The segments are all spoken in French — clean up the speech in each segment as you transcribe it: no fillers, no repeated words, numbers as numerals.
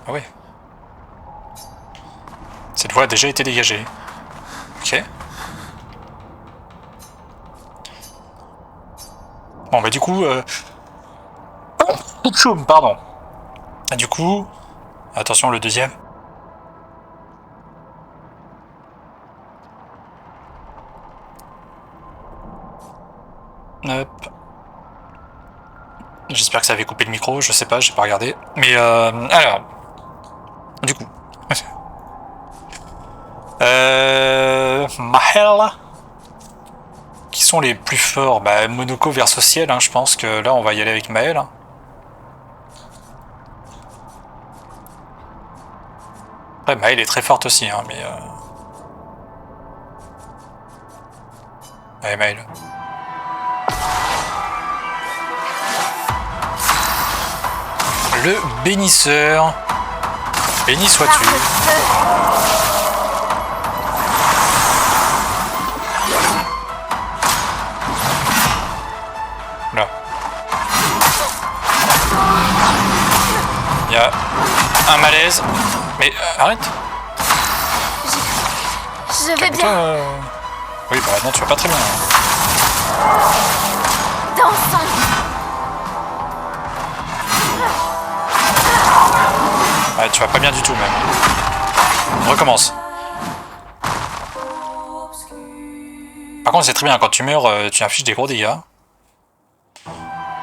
Ah ouais. Cette voie a déjà été dégagée. Ok. Bon bah du coup... Choum, pardon. Et du coup... Attention le deuxième. Hop. J'espère que ça avait coupé le micro, je sais pas, j'ai pas regardé. Mais alors... Du coup... Mahel. Qui sont les plus forts? Bah Monoko versus Ciel, hein, je pense que là on va y aller avec Maël. Hein. Après Maël est très forte aussi, hein, mais... Allez Maël. Le bénisseur. Béni sois-tu. Là. Il y a un malaise. Mais arrête. Je vais bien. Oui, bah non, tu vas pas très bien. Dansons. Ouais, tu vas pas bien du tout même. On recommence. Par contre, c'est très bien, quand tu meurs, tu infliges des gros dégâts.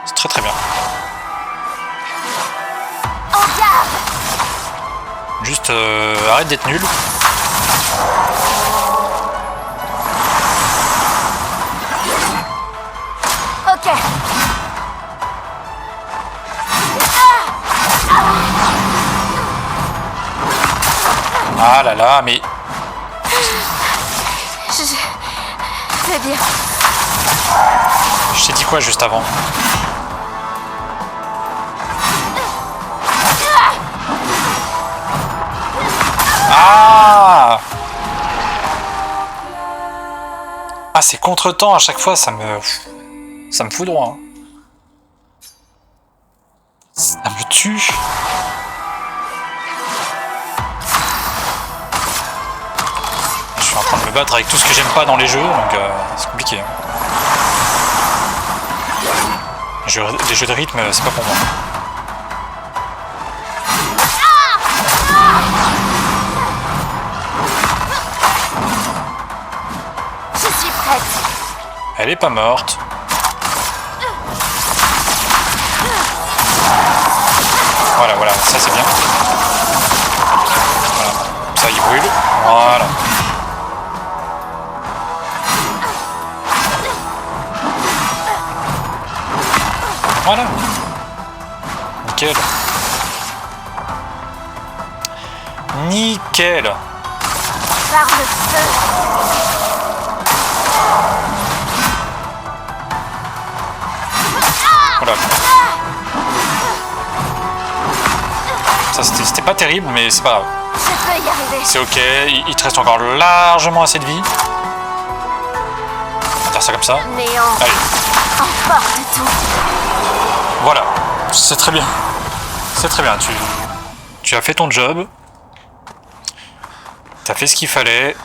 C'est très très bien. Juste arrête d'être nul. Ok. Ah là là, mais... Je vais bien. Je t'ai dit quoi juste avant? Ah! Ah, c'est contre-temps à chaque fois, ça me fout droit. Hein. Ça me tue. Je suis en train de me battre avec tout ce que j'aime pas dans les jeux, donc c'est compliqué. Hein. Les jeux de rythme, c'est pas pour moi. Je suis prête. Elle est pas morte. Voilà, voilà, ça c'est bien. Voilà, ça il brûle. Voilà. Voilà. Nickel. Nickel. Par le feu. Voilà. Ça c'était pas terrible, mais c'est pas grave. Je peux y arriver. C'est ok, il te reste encore largement assez de vie. On va faire ça comme ça. Néant. Allez. Emporte tout. Voilà, c'est très bien. C'est très bien, tu as fait ton job. Tu as fait ce qu'il fallait.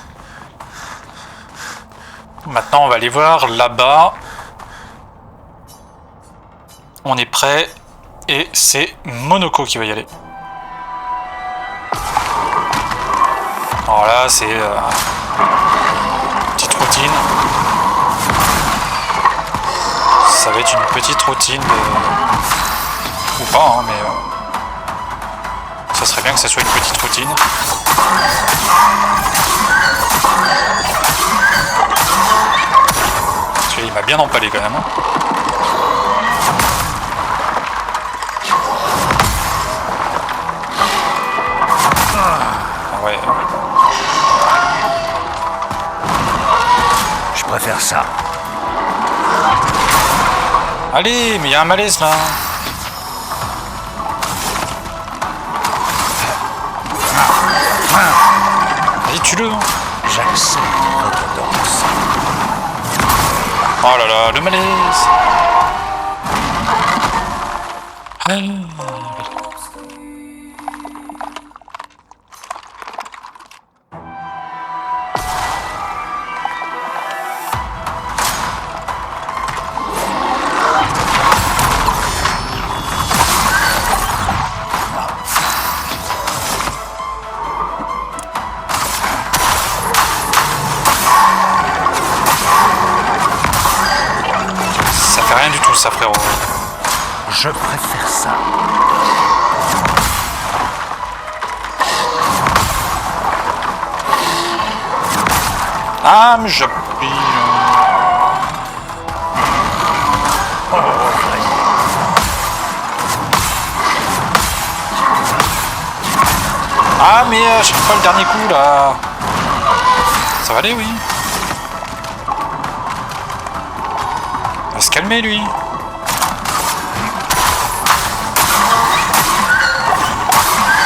Maintenant, on va aller voir là-bas. On est prêt. Et c'est Monoko qui va y aller. Alors là, c'est petite routine. Ça va être une petite routine de... Ou pas, hein, mais... ça serait bien que ça soit une petite routine. Celui-là, il m'a bien empalé quand même. Hein. Ah ouais. Je préfère ça. Allez, mais il y a un malaise là. Vas-y, tue-le. J'accepte votre danse. Oh là là, le malaise. tout ça, frérot. Je préfère ça. Ah, mais j'appuie. Oh, voyez. Ah, mais je fais pas le dernier coup là. Ça va aller, oui. Il va se calmer, lui.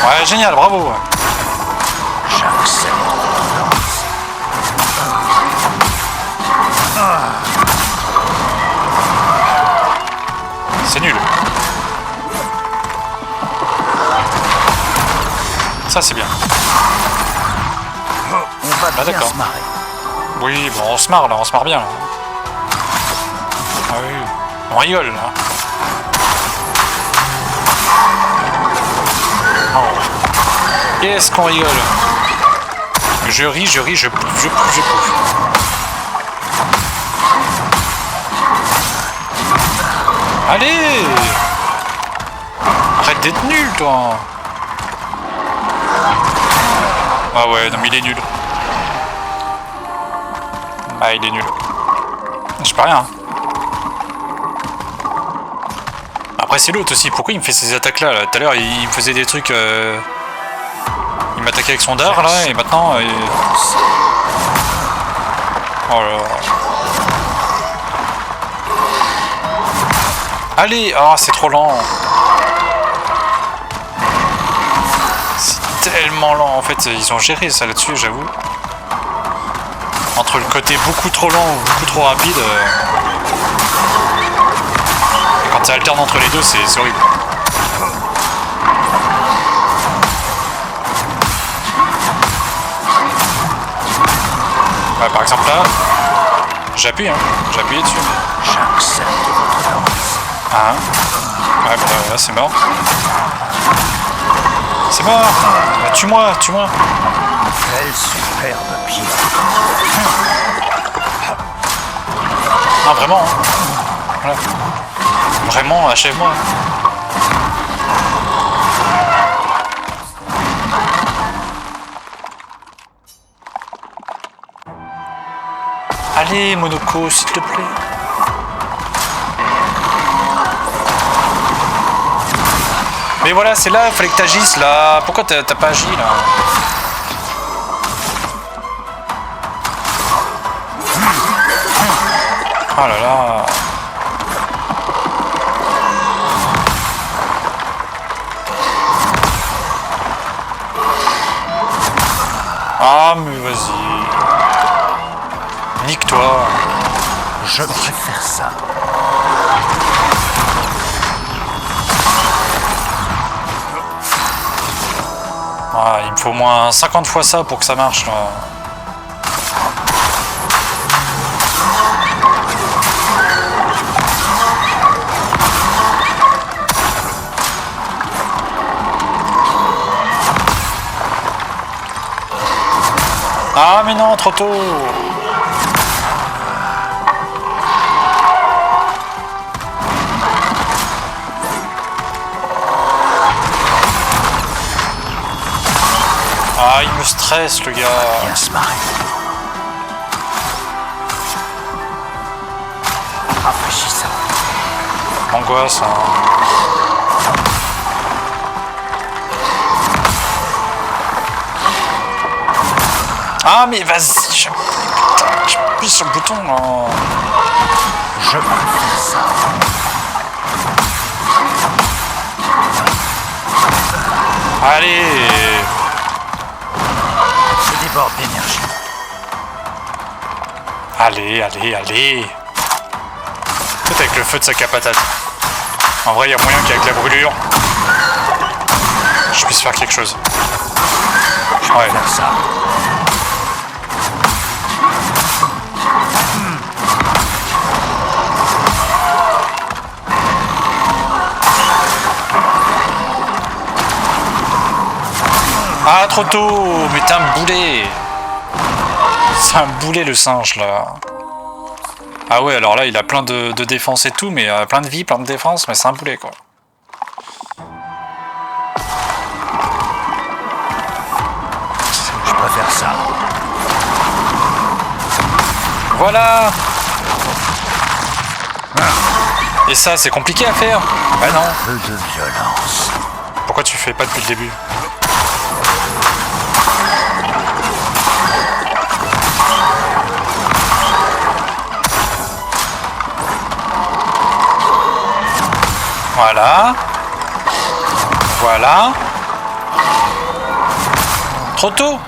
Ouais, génial, bravo. J'accepte votre danse. C'est nul. Ça, c'est bien. On va bien d'accord. se marrer. Oui, bon, on se marre là, on se marre bien là. Ah oui, on rigole là. Oh. Qu'est-ce qu'on rigole? Je ris, je pouffe, je pouffe. Allez! Arrête d'être nul, toi! Ah ouais, non mais il est nul. Ah, il est nul. Je peux rien. Après, c'est l'autre aussi. Pourquoi il me fait ces attaques-là là? Tout à l'heure, il me faisait des trucs... Il m'attaquait avec son dard, là, et maintenant... Oh là là. Allez! Ah, c'est trop lent. C'est tellement lent. En fait, ils ont géré ça là-dessus, j'avoue. Entre le côté beaucoup trop lent ou beaucoup trop rapide... Et quand ça alterne entre les deux, c'est horrible. Ouais, par exemple là, j'appuie, hein. J'ai appuyé dessus. J'accepte votre danse. Ah, ouais, bah là c'est mort. C'est mort. Bah, tue-moi, tue-moi. Quel superbe pied. Ah, vraiment, hein. Voilà. Vraiment, achève-moi. Allez, Monoko, s'il te plaît. Mais voilà, c'est là, il fallait que t'agisses là. Pourquoi t'as pas agi là? Oh là là. Ah mais vas-y. Nique-toi. Je préfère ça. Ah, il me faut au moins 50 fois ça pour que ça marche là. Ah mais non, trop tôt. Ah, il me stresse le gars. Bien se marrer. Rafraîchissant. Angoisse, hein. Ah mais vas-y, j'appuie sur le bouton là. Je préfère ça. Allez. Je déborde d'énergie. Allez, allez, allez. Peut-être avec le feu de sac à patate. En vrai, il y a moyen qu'avec la brûlure, je puisse faire quelque chose. Ouais. Faire ça. Ah, trop tôt. Mais t'es un boulet. C'est un boulet le singe là. Ah ouais, alors là, il a plein de défense et tout, mais plein de vie, plein de défense, mais c'est un boulet, quoi. Je préfère ça. Voilà. Et ça, c'est compliqué à faire. Bah non. Un peu de violence. Pourquoi tu fais pas depuis le début? Voilà. Voilà. Trop tôt.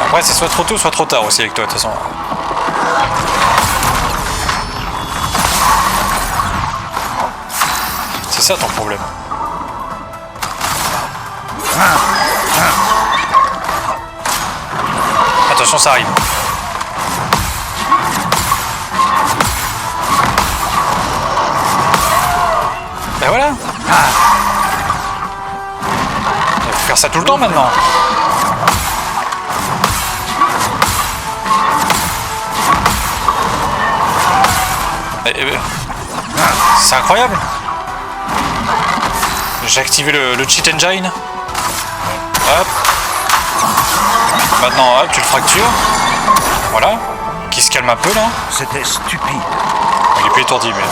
Après, c'est soit trop tôt, soit trop tard aussi avec toi, de toute façon. C'est ça ton problème. Attention, ça arrive. Ben voilà. Il faut faire ça tout le temps maintenant. C'est incroyable. J'ai activé le cheat engine. Hop. Maintenant, hop, tu le fractures. Voilà. Qui se calme un peu là. C'était stupide. Il est plus étourdi, mais.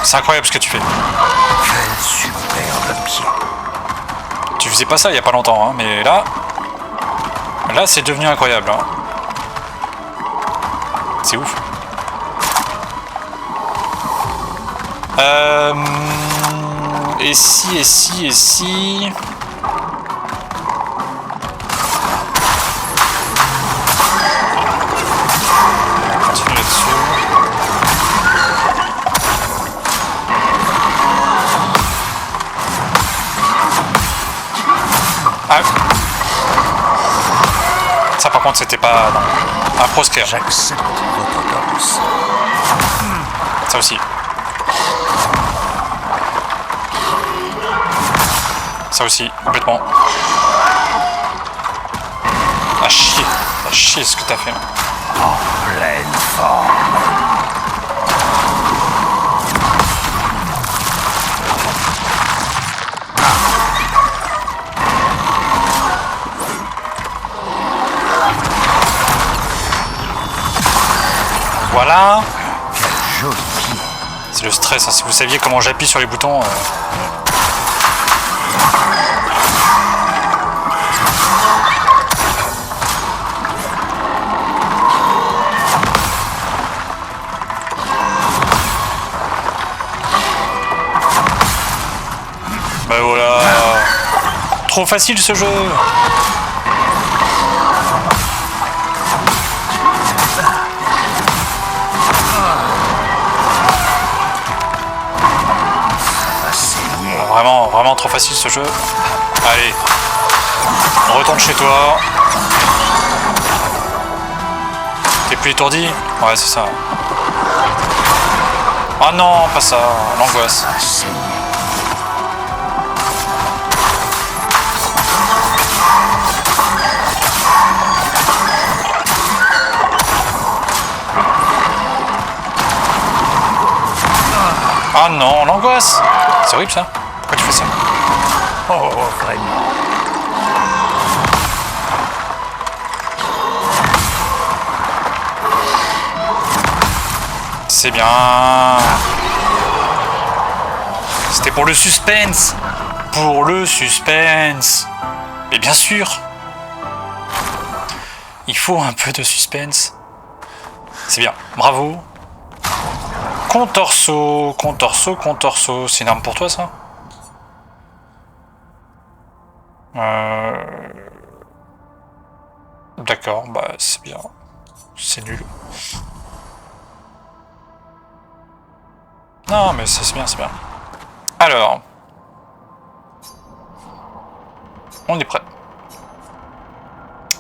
C'est incroyable ce que tu fais. Quel superbe pied. Tu faisais pas ça il y a pas longtemps, hein, mais là. Là, c'est devenu incroyable. Hein. C'est ouf. Et si... On continue là-dessus. Ah. Ça par contre c'était pas un proscrit. J'accepte votre danse. Ça aussi. Ça aussi, complètement. Ah chier ce que t'as fait. En pleine forme. Voilà. Quel joli pied. C'est le stress, hein. Si vous saviez comment j'appuie sur les boutons... Bah voilà. Trop facile ce jeu. Vraiment trop facile ce jeu. Allez. On retourne chez toi. T'es plus étourdi? Ouais, c'est ça. Oh non, pas ça. L'angoisse. Ah non, l'angoisse. C'est horrible ça. Pourquoi tu fais ça? Oh, vraiment. C'est bien. C'était pour le suspense. Pour le suspense. Mais bien sûr. Il faut un peu de suspense. C'est bien. Bravo. Contorso. C'est une arme pour toi ça? D'accord, bah c'est bien. C'est nul. Non mais c'est bien, c'est bien. Alors. On est prêt.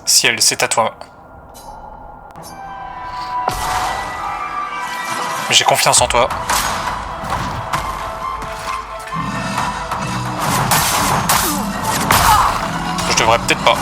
Ciel, c'est à toi. J'ai confiance en toi. devrais peut-être pas.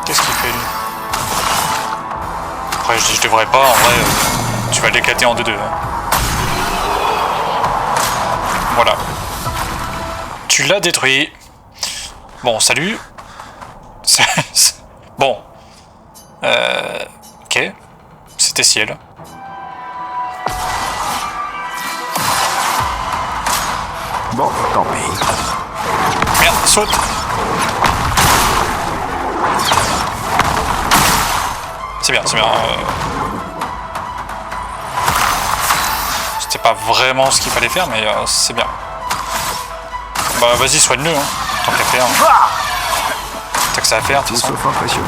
Qu'est-ce qu'il fait lui? Après je dis je devrais pas, en vrai tu vas l'éclater en 2-2. Voilà. Tu l'as détruit. Bon, salut. Bon. Ok. C'était ciel. Bon, tant pis. Merde, saute. C'est bien, c'est bien. C'était pas vraiment ce qu'il fallait faire, mais c'est bien. Bah vas-y, soigne-le, hein. Tant qu'à faire. T'as que ça à faire, de toute façon. Sauf impressionnant.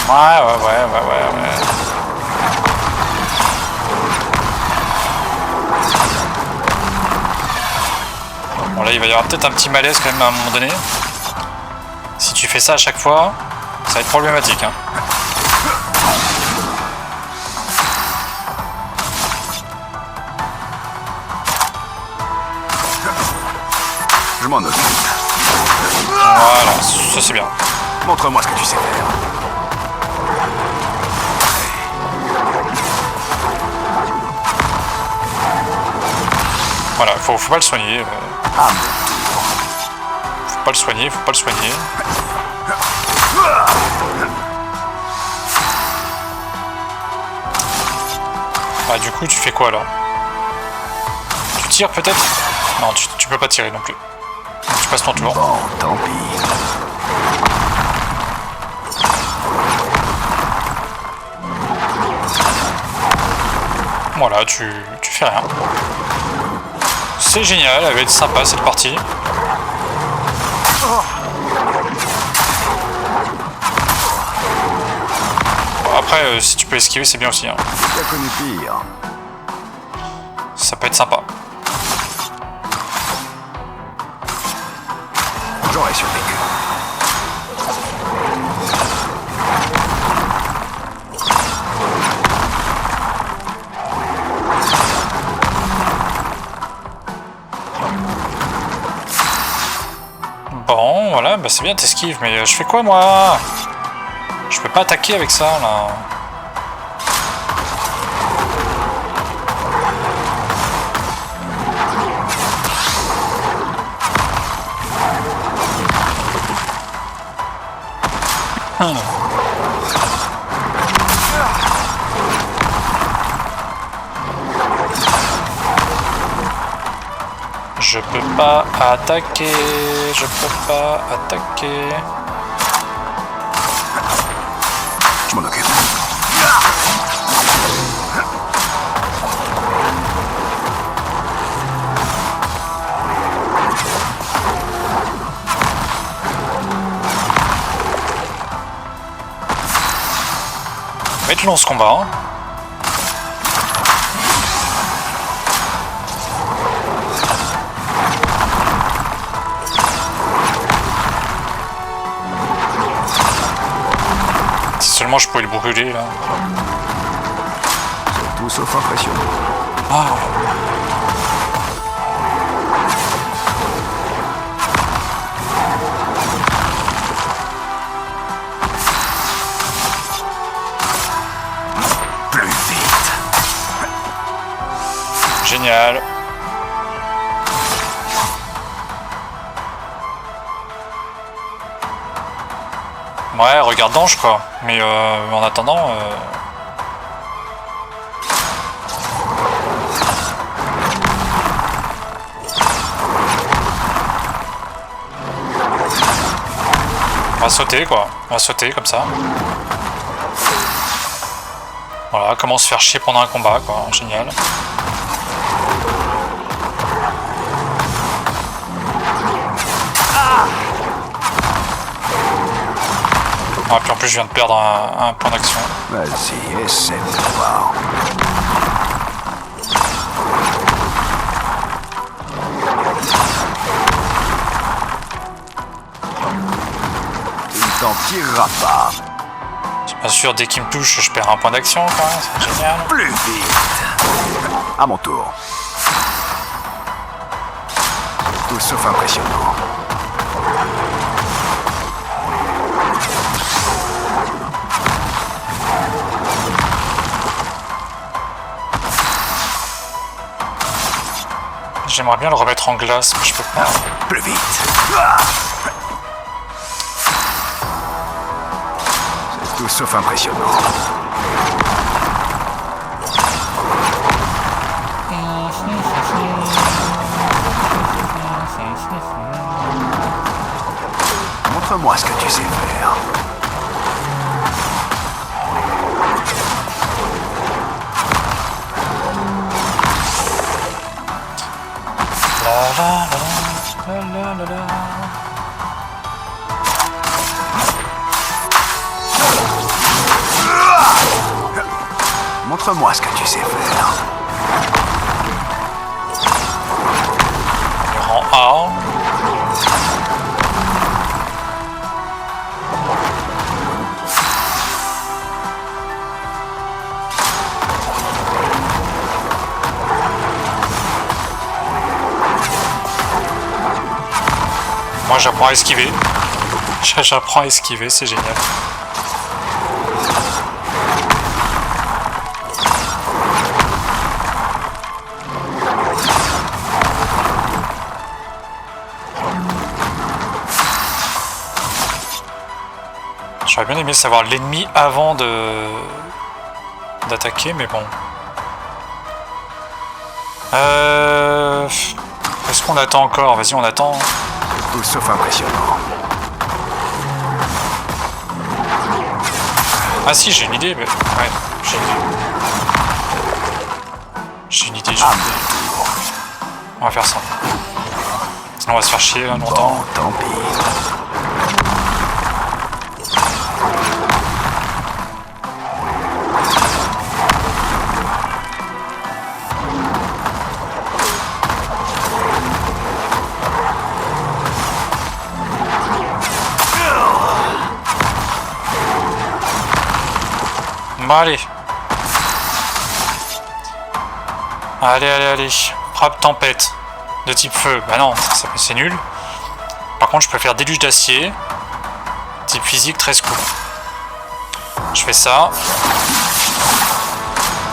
Ouais. Bon là il va y avoir peut-être un petit malaise quand même à un moment donné. Si tu fais ça à chaque fois, ça va être problématique, hein. Je m'en occupe. Voilà, ça c'est bien. Montre-moi ce que tu sais faire. Voilà, faut pas le soigner. Ah, Faut pas le soigner. Ah du coup tu fais quoi là? Tu tires peut-être? Non, tu peux pas tirer non plus. Tu passes ton tour. bon, tant pis. Voilà, tu fais rien. C'est génial, elle va être sympa cette partie. Bon, après, si tu peux esquiver, c'est bien aussi, hein. J'ai connu pire. Ça peut être sympa. J'aurais survécu. Bon, voilà, bah c'est bien, t'esquives, mais je fais quoi moi? Je peux pas attaquer avec ça là. Je peux pas attaquer, je peux pas attaquer. Je m'en occupe. Ça va être long ce combat, hein. Si seulement je pouvais le brûler là. Tout sauf impressionnant. Ah. Plus vite. Génial. Ouais, regarde Dange quoi. Mais en attendant... On va sauter quoi. On va sauter comme ça. Voilà, comment se faire chier pendant un combat quoi. Génial. Ah, puis en plus je viens de perdre un point d'action. Vas-y, essaie de voir. Il ne t'en tirera pas. Bien sûr, dès qu'il me touche, je perds un point d'action, quoi. C'est génial. Plus vite. À mon tour. Tout sauf impressionnant. J'aimerais bien le remettre en glace, mais je peux pas. Plus vite. Ah. C'est tout sauf impressionnant. Montre-moi ce que tu sais faire. La la la la la la. Montre-moi ce que tu sais faire. Rang A. Moi j'apprends à esquiver. J'apprends à esquiver, c'est génial. J'aurais bien aimé savoir l'ennemi avant d'attaquer, mais bon. Est-ce qu'on attend encore? Vas-y, on attend. Tout sauf impressionnant. Ah si, j'ai une idée. Mais... Ouais, j'ai une idée. J'ai une idée. On va faire ça. Sinon on va se faire chier là, longtemps. Bon, tant pis. Bon, allez. Allez. Frappe tempête. De type feu. Bah non, c'est nul. Par contre, je peux faire déluge d'acier. Type physique, 13 coups. Je fais ça.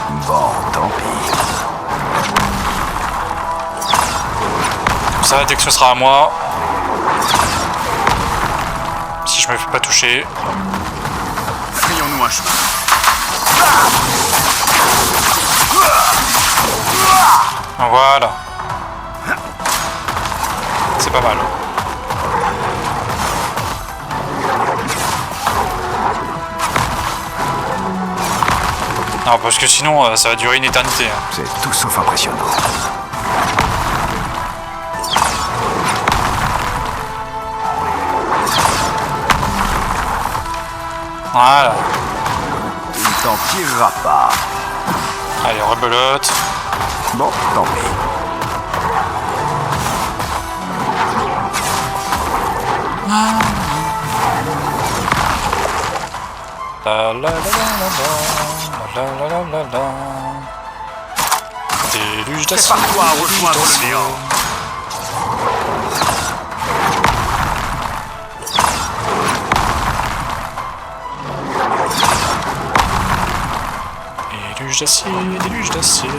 Bon, tant pis. Comme ça, dès que ce sera à moi. Si je me fais pas toucher. Frayons-nous un chemin. Voilà. C'est pas mal. Non, parce que sinon, ça va durer une éternité. Hein. C'est tout sauf impressionnant. Voilà. Tu ne t'en tireras pas. Allez, rebelote. Bon, tant pis. La la la la la la la la la. Déluge d'acier. Prépare-toi à rejoindre le néant. Déluge d'acier, déluge d'acier.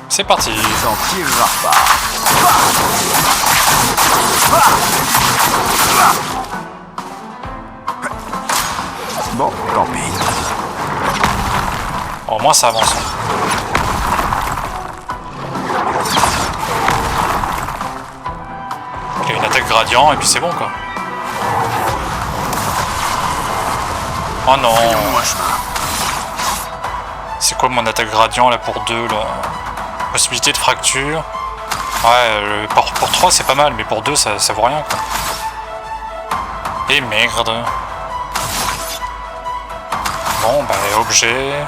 C'est parti. Tu t'en tireras pas. Bon, tant pis. Au moins ça avance. Il y a une attaque gradient et puis c'est bon quoi. Oh non. Frayons-nous un chemin. C'est quoi mon attaque gradient là pour 2 là? Possibilité de fracture. Ouais, pour 3 c'est pas mal, mais pour 2 ça vaut rien quoi. Et merde. Bon bah objet.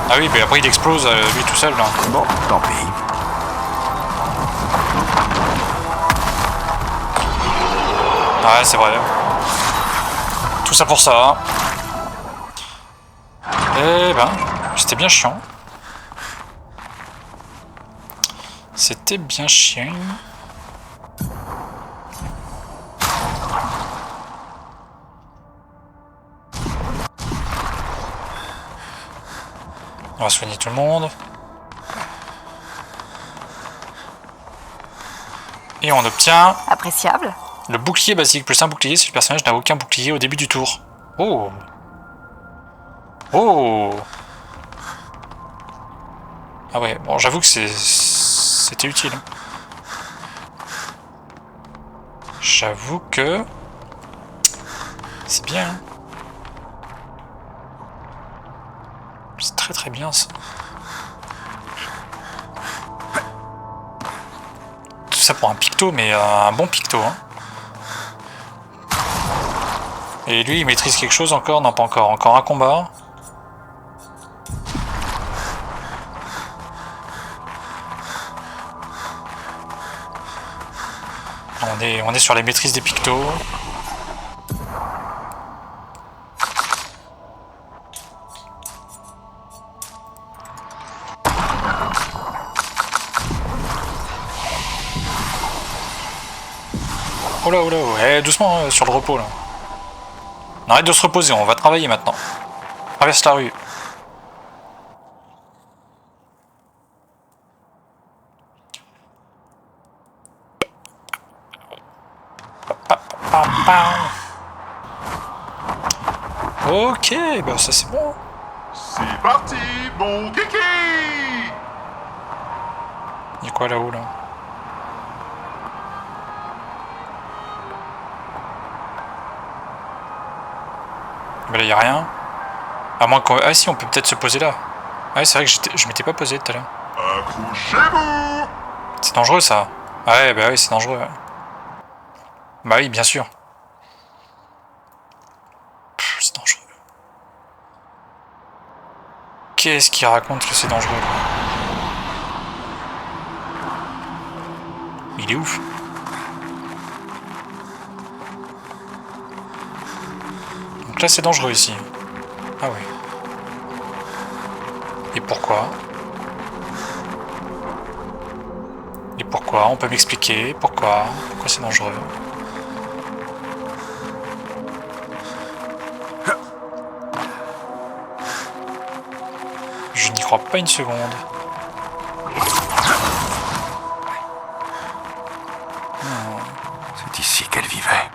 Ah oui, mais après il explose lui tout seul là. Bon, tant pis. Ouais, c'est vrai. Tout ça pour ça. Eh ben, c'était bien chiant. C'était bien chiant. On va soigner tout le monde. Et on obtient Appréciable. le bouclier basique, plus un bouclier si le personnage n'a aucun bouclier au début du tour. Oh! Oh! Ah ouais, bon j'avoue que c'était utile. J'avoue que c'est bien. C'est très très bien ça. Tout ça pour un picto, mais un bon picto. Hein. Et lui, il maîtrise quelque chose encore? Non, pas encore. Encore un combat. On est sur les maîtrises des pictos. Oh là, oh là, eh, doucement sur le repos là. On arrête de se reposer, on va travailler maintenant. Traverse la rue. Ok, bah ça c'est bon. C'est parti, mon kiki! Y'a quoi là-haut là? Bah là y'a rien. À moins qu'on... Ah si, on peut peut-être se poser là. Ah ouais, c'est vrai que je m'étais pas posé tout à l'heure. Accrochez-vous! C'est dangereux ça. Ouais, bah oui, c'est dangereux. Ouais. Bah oui, bien sûr. C'est dangereux. Qu'est-ce qui raconte que c'est dangereux? Il est ouf. Donc là c'est dangereux ici. Ah ouais. Et pourquoi? Et pourquoi? On peut m'expliquer pourquoi? Pourquoi c'est dangereux? Je n'y crois pas une seconde. C'est ici qu'elle vivait.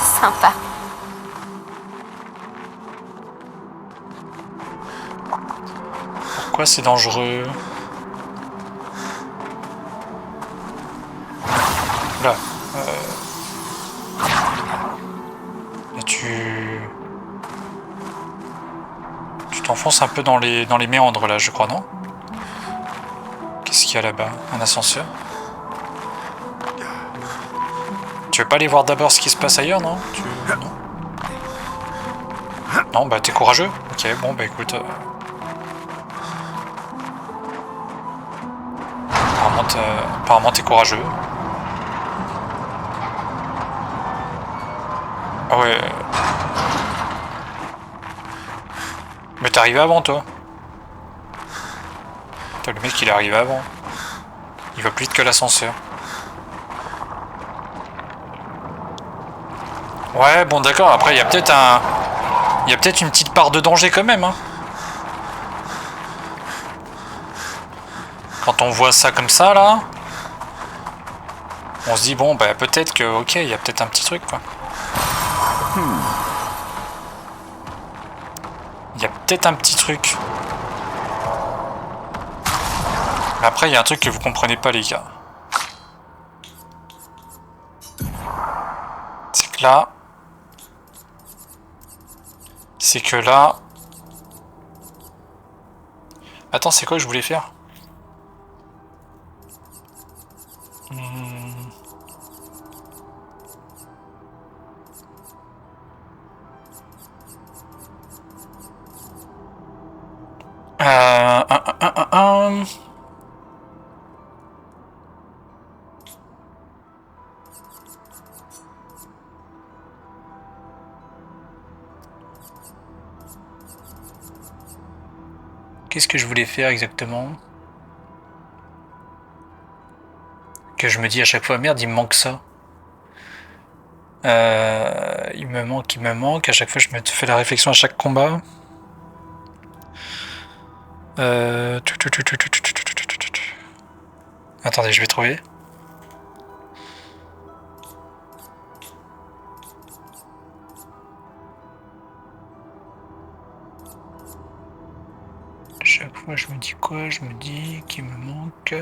Sympa. Pourquoi c'est dangereux? Là. Là tu t'enfonces un peu dans les méandres là, je crois, non? Qu'est-ce qu'il y a là-bas? Un ascenseur? Tu veux pas aller voir d'abord ce qui se passe ailleurs, non? Non. Non, bah t'es courageux? Ok, bon bah écoute... Apparemment t'es courageux. Ah ouais... Mais t'es arrivé avant toi. Le mec il est arrivé avant. Il va plus vite que l'ascenseur. Ouais, bon d'accord, après il y a peut-être une petite part de danger quand même, hein. Quand on voit ça comme ça, là, on se dit, bon, bah peut-être que, ok, il y a peut-être un petit truc, quoi. Il y a peut-être un petit truc. Mais après, il y a un truc que vous comprenez pas, les gars. C'est que là... C'est que là... Attends, c'est quoi que je voulais faire? Euh... un, un, un, un. Qu'est-ce que je voulais faire exactement? Que je me dis à chaque fois, merde, il me manque ça. Il me manque. À chaque fois, je me fais la réflexion à chaque combat. Attendez, je vais trouver. Chaque fois, je me dis quoi? Je me dis qu'il me manque.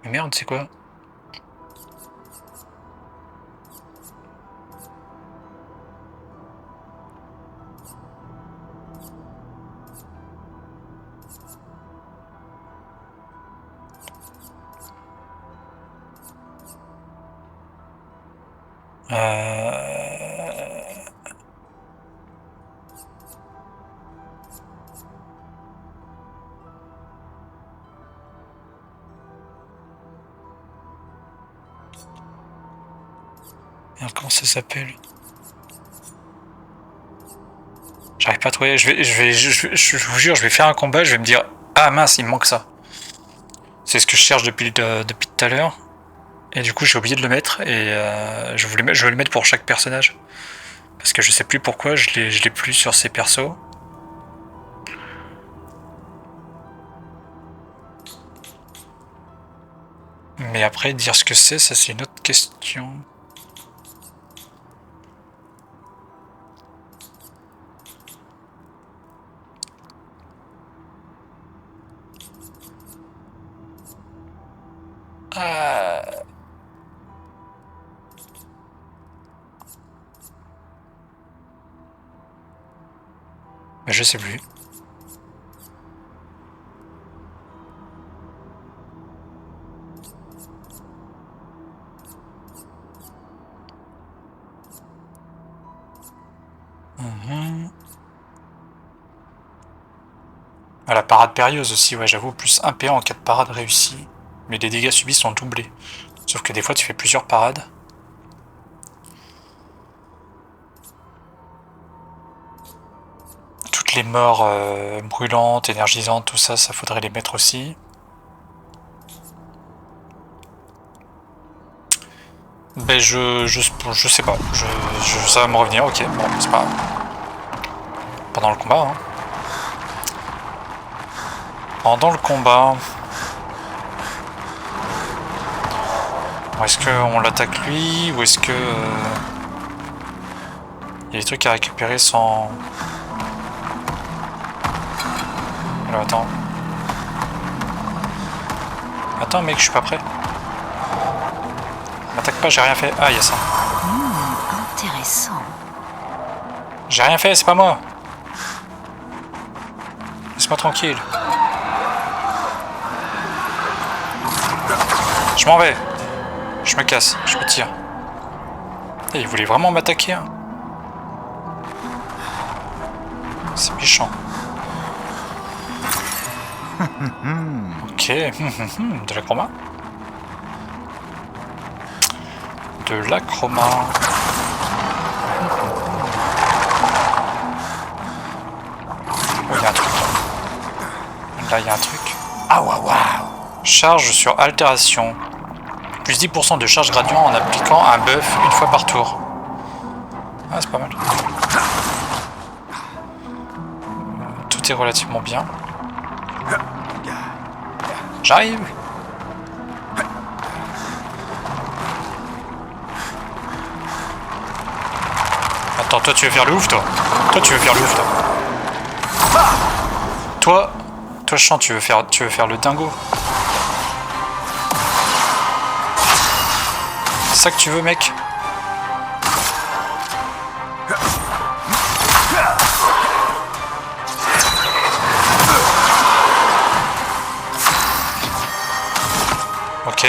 Mais merde, c'est quoi? Merde, comment ça s'appelle? J'arrive pas à trouver. Je vous jure, je vais faire un combat, je vais me dire, ah mince, il me manque ça. C'est ce que je cherche depuis tout à l'heure. Et du coup, j'ai oublié de le mettre. Et je vais le mettre pour chaque personnage. Parce que je sais plus pourquoi, je l'ai plus sur ces persos. Mais après, dire ce que c'est, ça c'est une autre question. Mais je sais plus. Ah, la parade périlleuse aussi, ouais, j'avoue, plus 1 PA en cas de parade réussie. Mais les dégâts subis sont doublés. Sauf que des fois, tu fais plusieurs parades. Toutes les morts brûlantes, énergisantes, tout ça, ça faudrait les mettre aussi. Ben je sais pas, ça va me revenir, ok, bon, c'est pas grave. Pendant le combat, hein. Pendant le combat... Est-ce qu'on l'attaque lui, ou est-ce que... Il y a des trucs à récupérer sans... Alors attends. Attends mec, je suis pas prêt. M'attaque pas, j'ai rien fait. Ah, il y a ça. Intéressant. J'ai rien fait, c'est pas moi. Laisse-moi tranquille. Je m'en vais. Je me casse, je me tire. Et il voulait vraiment m'attaquer. Hein. C'est méchant. Ok. De la chroma. De la chroma. Oh, il y a un truc là. Là, il y a un truc. Ah, waouh, waouh. Charge sur altération. Plus 10% de charge gradient en appliquant un buff une fois par tour. Ah, c'est pas mal. Tout est relativement bien. J'arrive. Attends, toi tu veux faire le ouf, toi. Toi tu veux faire le ouf, toi. Toi je sens tu veux faire le dingo. C'est ça que tu veux, mec? Ok.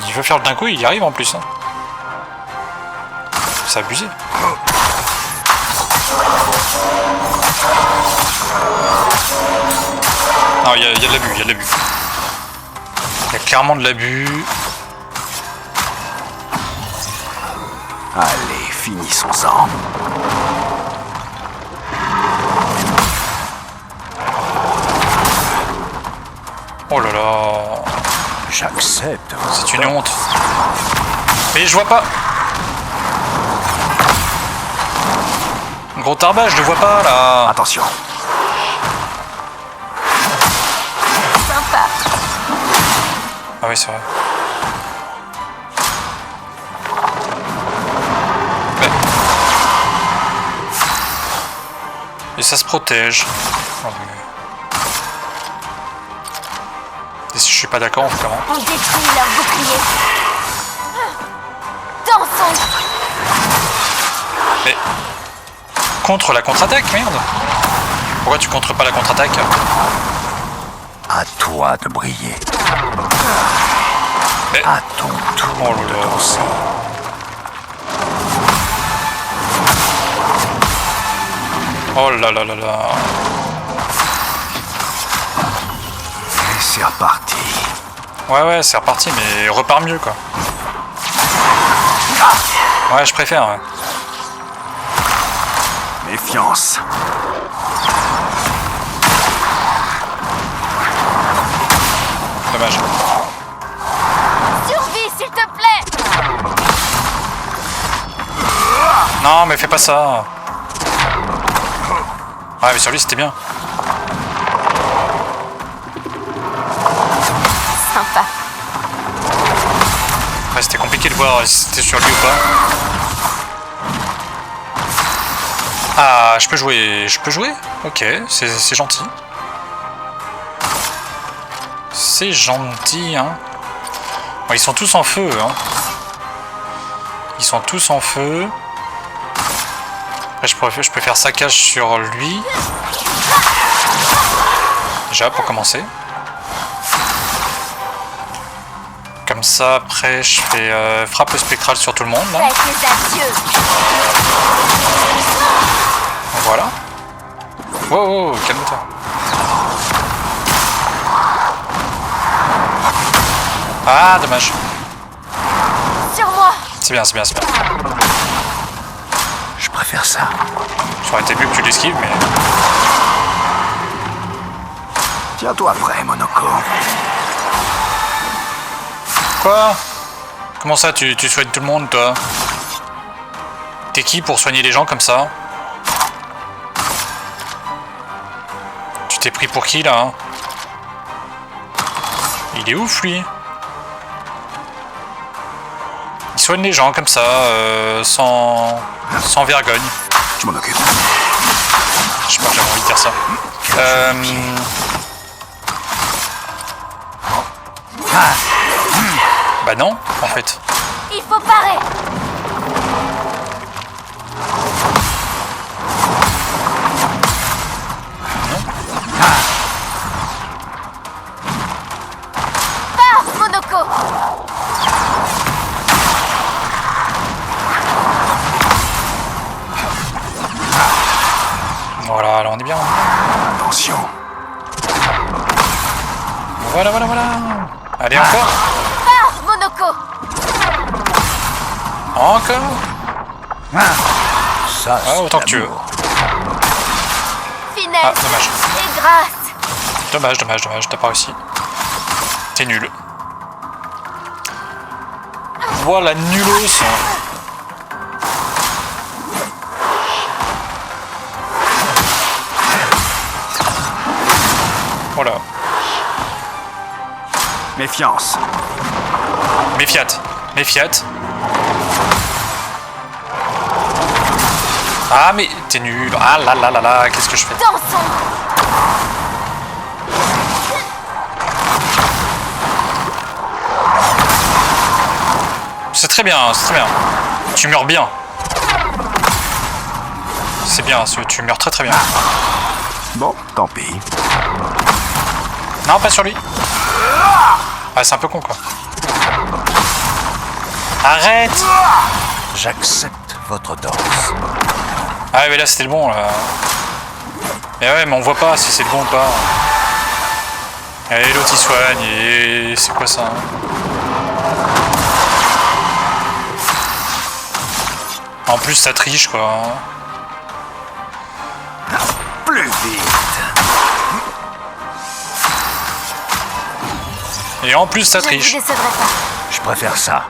Il veut faire le dingo, il y arrive en plus. Hein. C'est abusé. Non, il y a de l'abus, il y a de l'abus. Il y a clairement de l'abus. Allez, finissons-en. Oh là là. J'accepte. C'est une honte. Mais je vois pas. Gros tarbage, je le vois pas là. Attention. Sympa. Ah oui, c'est vrai. Ouais. Et ça se protège. Oh, mais... Et si je suis pas d'accord, on fait comment? On détruit leur bouclier. Dansons. Mais... Contre la contre-attaque, merde. Pourquoi tu contres pas la contre-attaque? À toi de briller. Mais... À ton tour Oh là de là. danser. Oh là là là là. Et c'est reparti. Ouais, c'est reparti, mais repart mieux, quoi. Ouais, je préfère, ouais. Méfiance. Dommage. Survie, s'il te plaît. Non, mais fais pas ça. Ouais, mais sur lui, c'était bien. Sympa. Ouais, c'était compliqué de voir si c'était sur lui ou pas. Ah, je peux jouer. Je peux jouer? Ok, c'est gentil. C'est gentil, hein. Bon, ils sont tous en feu, hein. Ils sont tous en feu. Après, je peux faire saccage sur lui. Déjà, pour commencer. Comme ça, après, je fais frappe spectrale sur tout le monde, là. Faites les adieux. Voilà. Wow, calme-toi. Ah, dommage. Sur moi. C'est bien, c'est bien, c'est bien. Je préfère ça. Ça aurait été mieux que tu l'esquives, mais... Tiens-toi prêt, Monoko. Quoi? Comment ça, tu soignes tout le monde, toi? T'es qui pour soigner les gens comme ça? Tu t'es pris pour qui, là, hein? Il est ouf, lui. Il soigne les gens comme ça, sans vergogne. Je m'en occupe. Je sais pas, j'avais envie de dire ça. Bah non, en fait. Il faut parer. Pars, Monoko. Voilà, là on est bien. Attention. Voilà. Allez, encore. Pars, Monoko. Encore. Ça, Ah, autant que tu veux. Finesse. Ah, dommage. Et grâce. Dommage, t'as pas réussi. T'es nul. Voilà, nulos. Oh Oh là. Méfiance. Méfiat. Méfiat. Ah mais t'es nul. Ah là là là là, qu'est-ce que je fais? Dansons. C'est très bien, c'est très bien. Tu meurs bien. C'est bien, tu meurs très très bien. Bon, tant pis. Non, pas sur lui. Ah, c'est un peu con quoi. Arrête! J'accepte votre danse. Ah mais là c'était le bon là. Mais ouais, mais on voit pas si c'est le bon ou pas. Allez, l'autre il soigne et c'est quoi ça hein? En plus ça triche quoi. Plus vite. Et en plus ça Je ne vous triche. décevrai pas. Je préfère ça.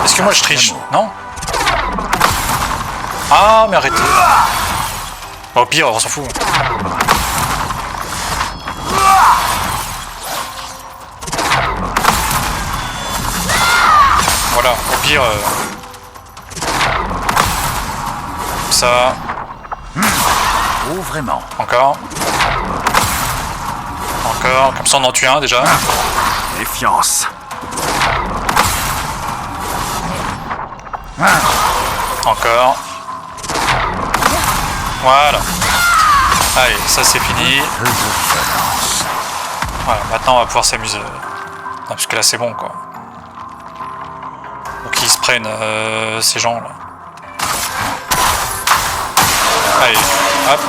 Est-ce que moi je triche? Non? Ah mais arrêtez. Au pire on s'en fout. Voilà, au pire... Ça... Oh, vraiment. Encore. Encore, comme ça on en tue un déjà. Méfiance. Encore. Voilà. Allez, ça c'est fini. Voilà, maintenant on va pouvoir s'amuser. Non, parce que là c'est bon quoi. Faut qu'ils se prennent ces gens là. Allez, hop.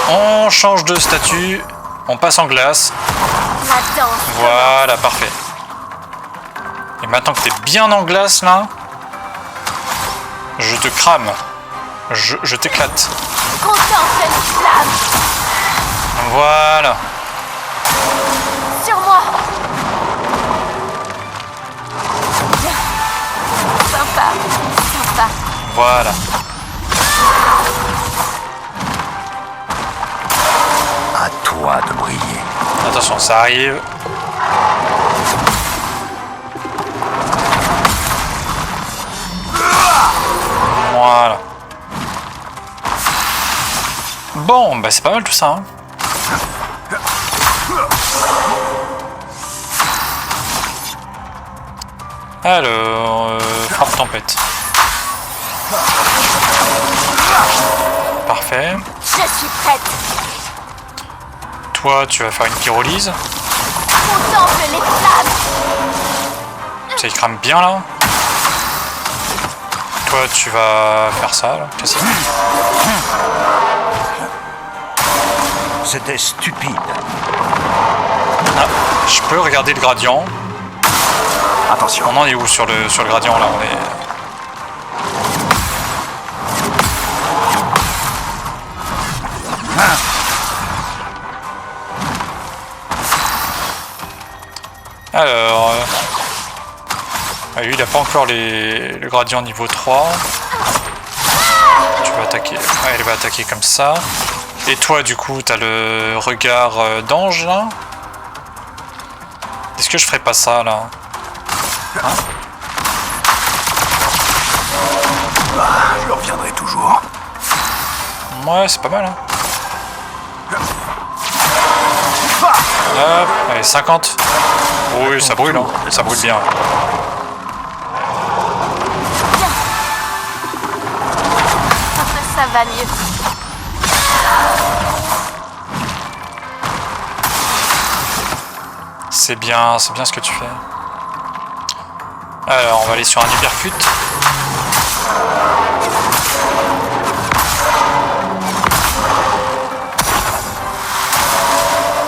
On change de statut. On passe en glace. La danse. Voilà, parfait. Et maintenant que t'es bien en glace là, je te crame. Je t'éclate. Contemple les flammes. Voilà. Sur moi. Sympa. Sympa. Voilà. À toi de briller. Attention, ça arrive. Voilà. Bon, bah c'est pas mal tout ça. Hein. Alors, frappe tempête. Parfait. Je suis prête. Toi, tu vas faire une pyrolyse. Contemple les flammes. Ça il crame bien là. Toi, tu vas faire ça là. Classique. C'était stupide. Ah, je peux regarder le gradient. Attention. On en est où sur le gradient là? On est... Alors... lui il a pas encore le gradient niveau 3. Tu vas attaquer... Ouais, elle va attaquer comme ça. Et toi du coup t'as le regard d'ange là. Est-ce que je ferais pas ça là? Hein? Je reviendrai toujours. Ouais, c'est pas mal hein. Hop, allez 50. Oui, ça brûle hein. Ça brûle bien. Ça va mieux. C'est bien ce que tu fais. Alors, on va aller sur un uppercut.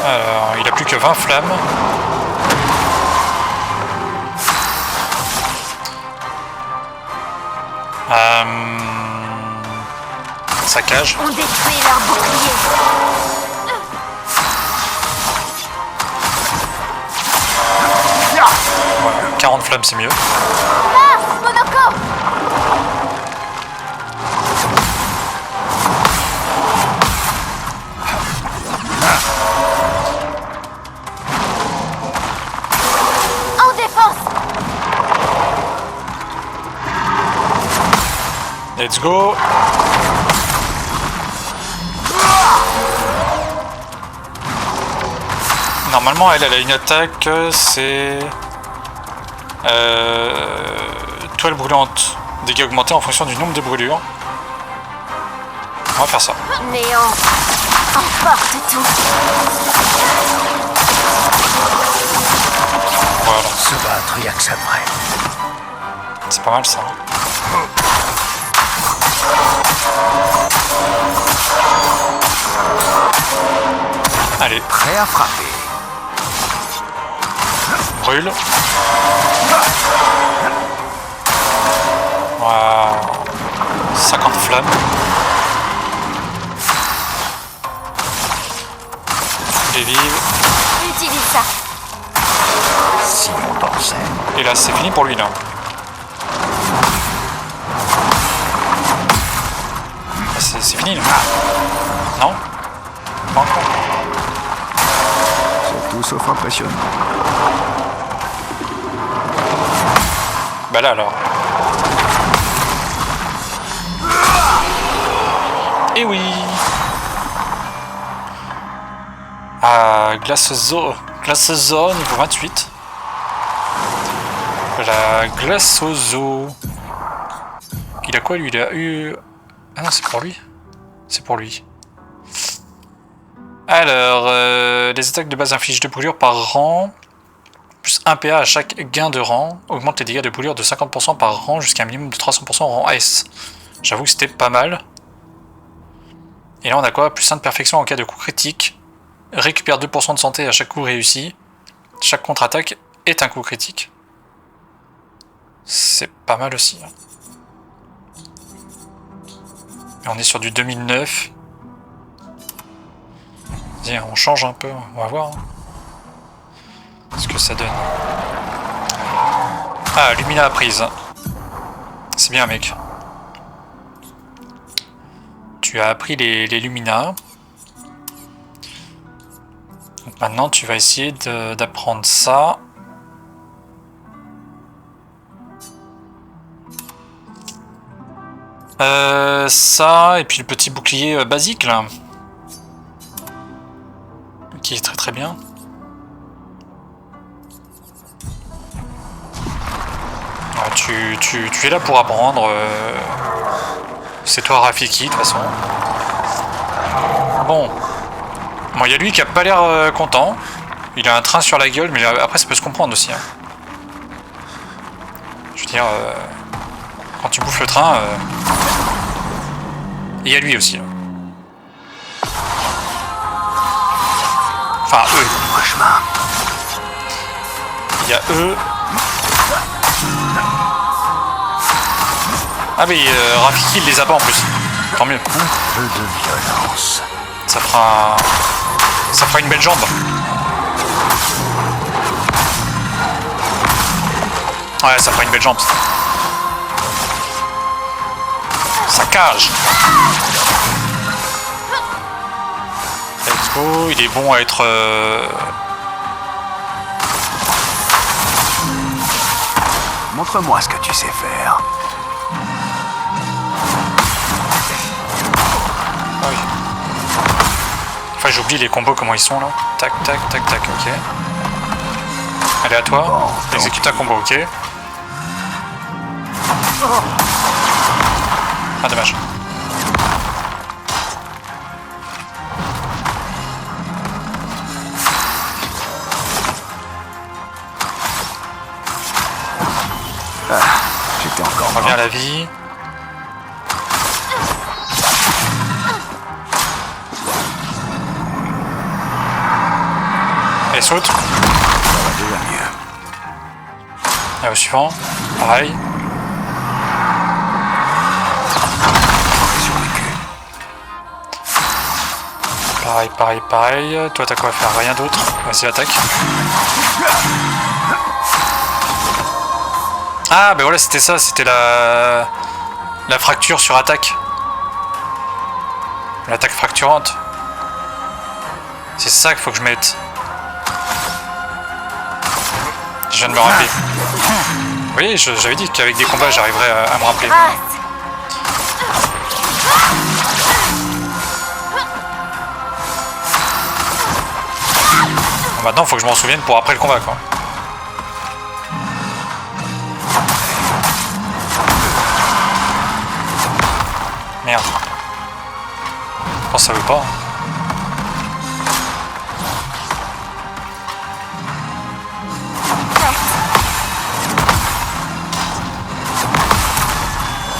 Alors, il a plus que 20 flammes. Saccage. On détruit leur bouclier. Voilà, 40 flammes, c'est mieux. Là, Monoko! En défense! Let's go. Normalement, elle a une attaque, c'est... toile brûlante. Dégâts augmentés en fonction du nombre de brûlures. On va faire ça. Néant, emporte tout. Voilà. Se battre, y'a que ça de vrai. C'est pas mal ça. Allez, Prêt à frapper. brûle. Waouh. 50 flammes. Et vive. Utilise ça. Si on pensait. Et là, c'est fini pour lui là. C'est fini là. Non? Pas encore. C'est tout sauf impressionnant. Bah là alors. Et oui. Ah, Glace Zoo niveau 28. La glace au zoo. Il a quoi lui? Il a eu... Ah non, c'est pour lui. C'est pour lui. Alors, les attaques de base infligent 2 brûlures par rang. Plus 1 PA à chaque gain de rang. Augmente les dégâts de brûlure de 50% par rang jusqu'à un minimum de 300% en rang S. J'avoue que c'était pas mal. Et là on a quoi? Plus 1 de perfection en cas de coup critique. Récupère 2% de santé à chaque coup réussi. Chaque contre-attaque est un coup critique. C'est pas mal aussi. Et on est sur du 2009. Vas-y, on change un peu, on va voir ce que ça donne. Ah, Lumina prise. C'est bien mec. Tu as appris les Lumina. Donc maintenant tu vas essayer d'apprendre ça. Ça, et puis le petit bouclier basique là. Qui est très très bien. Tu es là pour apprendre. C'est toi Rafiki de toute façon. Bon. Bon, il y a lui qui a pas l'air content. Il a un train sur la gueule, mais après ça peut se comprendre aussi. Hein. Je veux dire, quand tu bouffes le train, il y a lui aussi. Hein. Enfin, eux. Il y a eux. Ah mais Rafiki il les a pas en plus. Tant mieux. Un peu de violence. Ça fera une belle jambe. Ouais, ça fera une belle jambe. Ça cage. Let's go. Il est bon à être... Montre-moi ce que tu sais faire. Ah oui. Enfin, j'oublie les combos, comment ils sont là. Tac, tac, tac, tac, ok. Allez, à toi. Bon, exécute un combo, ok. Ah, dommage. J'étais encore On revient à la vie. Et saute. Ça va déjà mieux. Et au suivant. Pareil. Pareil, pareil, pareil. Toi, t'as quoi à faire? Rien d'autre. Vas-y, attaque. Ah, ben voilà, c'était ça, c'était la fracture sur attaque. L'attaque fracturante. C'est ça qu'il faut que je mette. Je viens de me rappeler. Oui, j'avais dit qu'avec des combats, j'arriverais à me rappeler. Grâce. Bon, maintenant, il faut que je m'en souvienne pour après le combat, quoi. Merde. Je pense que ça veut pas.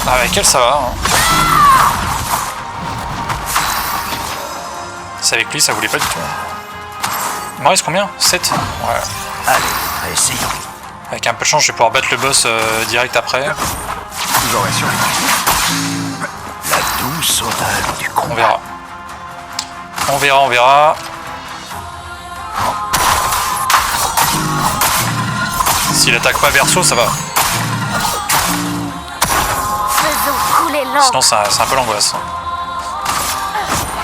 Ah, avec elle, ça va. Hein. C'est avec lui, ça voulait pas du tout. Il me reste combien? 7? Ouais. Allez, essayons. Avec un peu de chance, je vais pouvoir battre le boss direct après. J'aurais survécu. La douce odeur du combat. On verra. On verra, on verra. S'il attaque pas verso, ça va. Faisons couler l'encre. Sinon, c'est un peu l'angoisse.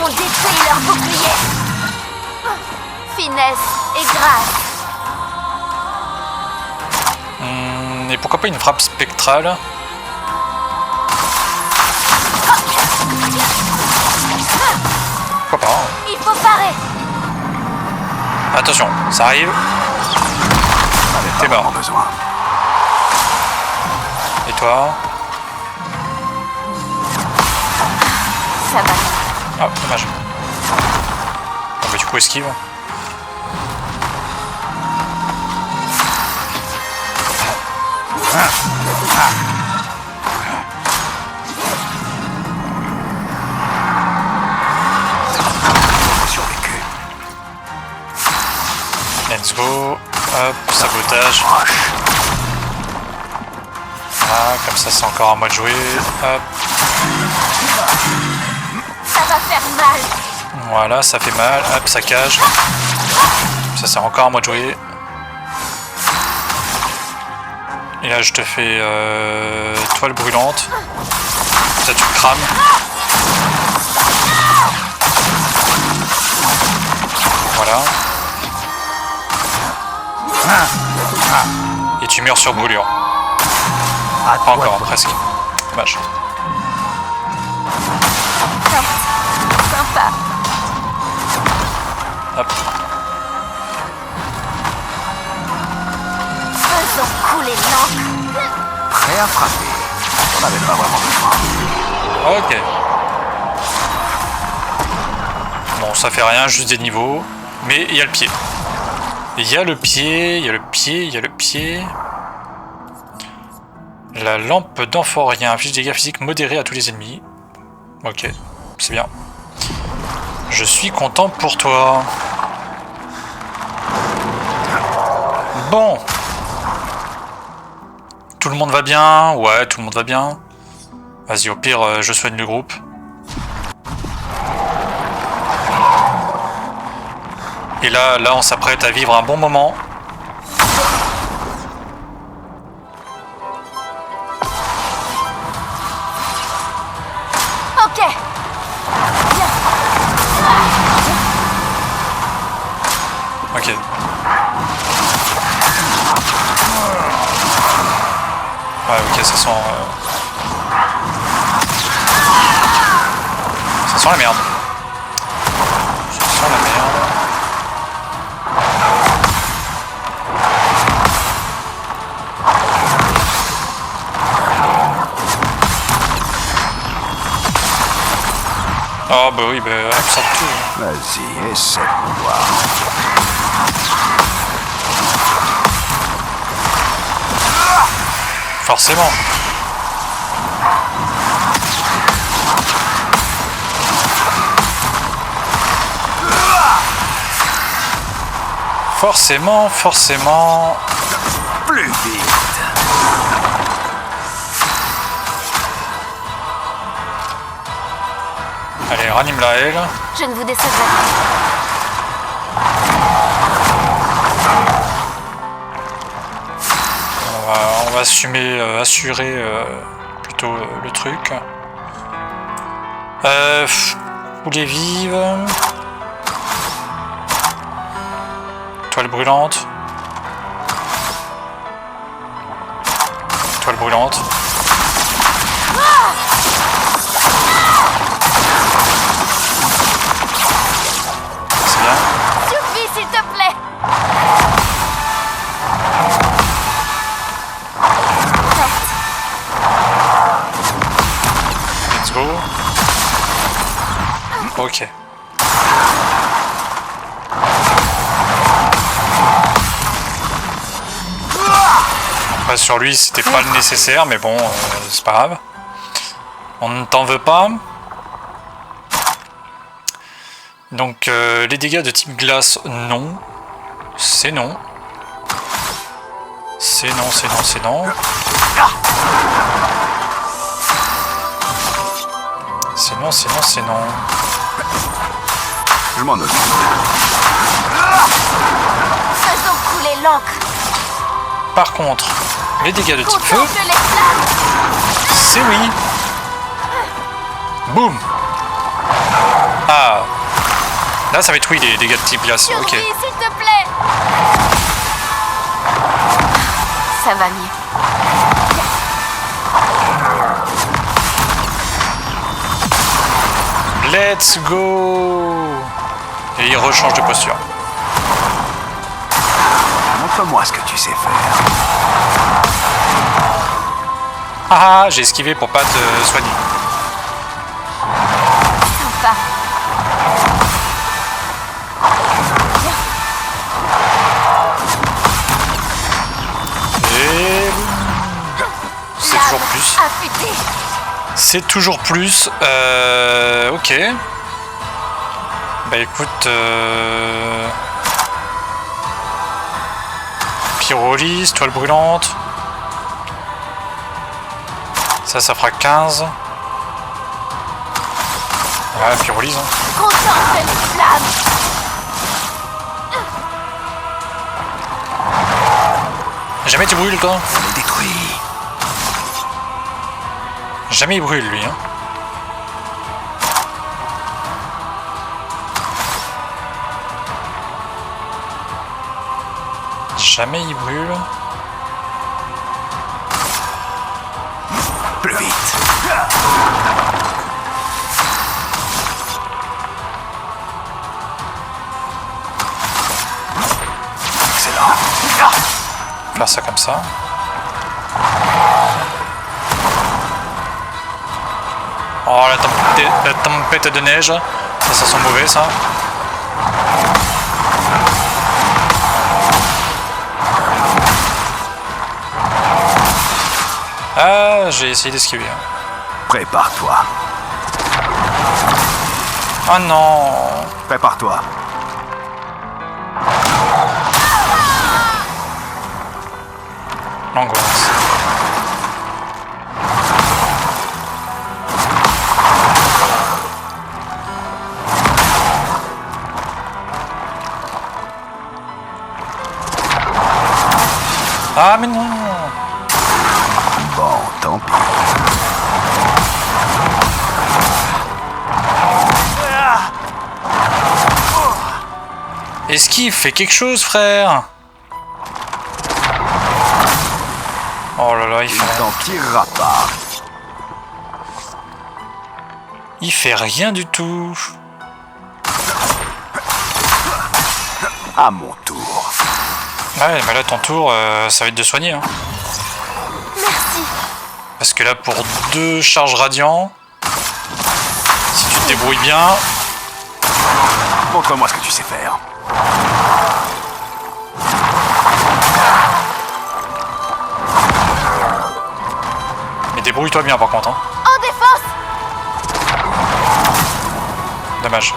On détruit leur bouclier. Finesse et grâce. Et pourquoi pas une frappe spectrale? Pourquoi pas, hein. Il faut parer. Attention, ça arrive. T'es mort. Besoin. Et toi? Ça va. Ah, dommage. Bon, bah, du coup, esquive. Survécu. Let's go. Hop, sabotage. Ah, comme ça, c'est encore à moi de jouer. Hop. Ça va faire mal. Voilà, ça fait mal. Hop, ça cage. Ça, c'est encore à moi de jouer. Et là, je te fais toile brûlante. Ça, tu me crames. Voilà. Et tu meurs sur brûlure. Pas encore, presque. Dommage. Sympa. Hop. Faisons couler l'encre. Prêt à frapper. On n'avait pas vraiment besoin. Ok. Bon, ça fait rien, juste des niveaux. Mais il y a le pied. Il y a le pied, il y a le pied, il y a le pied. La lampe d'amphorien inflige des dégâts physiques modérés à tous les ennemis. Ok, c'est bien. Je suis content pour toi. Bon. Tout le monde va bien? Ouais, tout le monde va bien. Vas-y, au pire, je soigne le groupe. Et là, on s'apprête à vivre un bon moment. Ok. Bien. Ok. Ouais, ok, ça sent la merde. Ça sent la merde. Oh bah oui, bah absorbe tout. Vas-y, essaie de voir. Forcément. Forcément. Plus vite. Allez, ranime-la elle. Je ne vous décevrai pas. On va va assurer plutôt le truc. Poulet vive. Toile brûlante. Toile brûlante. C'est bien. Suffit, s'il te plaît. Let's go. Ok. Après sur lui c'était pas le nécessaire mais bon c'est pas grave. On ne t'en veut pas. Donc les dégâts de type glace non. C'est non. C'est non, c'est non, c'est non. C'est non, c'est non, c'est non. Je m'en occupe. Faisons couler l'encre. Par contre, les dégâts de type feu, Contemple les flammes. c'est oui. Boum. Ah. Là, ça va être oui, les dégâts de type glace. Ok. Survie, s'il te plaît. Ça va mieux. Let's go. Et il rechange de posture. Montre-moi ce que tu sais faire. Ah, j'ai esquivé pour pas te soigner. Sympa. Et c'est toujours plus. Affûté. C'est toujours plus. Ok. Bah écoute. Pyrolyse, toile brûlante. Ça fera 15. Ouais, pyrolyse. Hein. Contemple les flammes. Jamais tu brûles, toi? On les détruit. Jamais il brûle, lui. Hein. Jamais il brûle. Plus vite. Excellent. Faire ça comme ça. Oh, la tempête de neige. Ça sent mauvais, ça. Ah, j'ai essayé d'esquiver. Prépare-toi. Oh non. Prépare-toi. L'angoisse. Ah mais non. Bon, tant pis. Esquive, fais quelque chose, frère. Oh là là, Il t'en tirera pas. il fait rien du tout. À mon tour. Ouais, mais là, ton tour, ça va être de soigner. Hein. Merci. Parce que là, pour 2 charges radiants, si tu te débrouilles bien, Montre-moi ce que tu sais faire. mais débrouille-toi bien par contre. Hein. En défense. Dommage.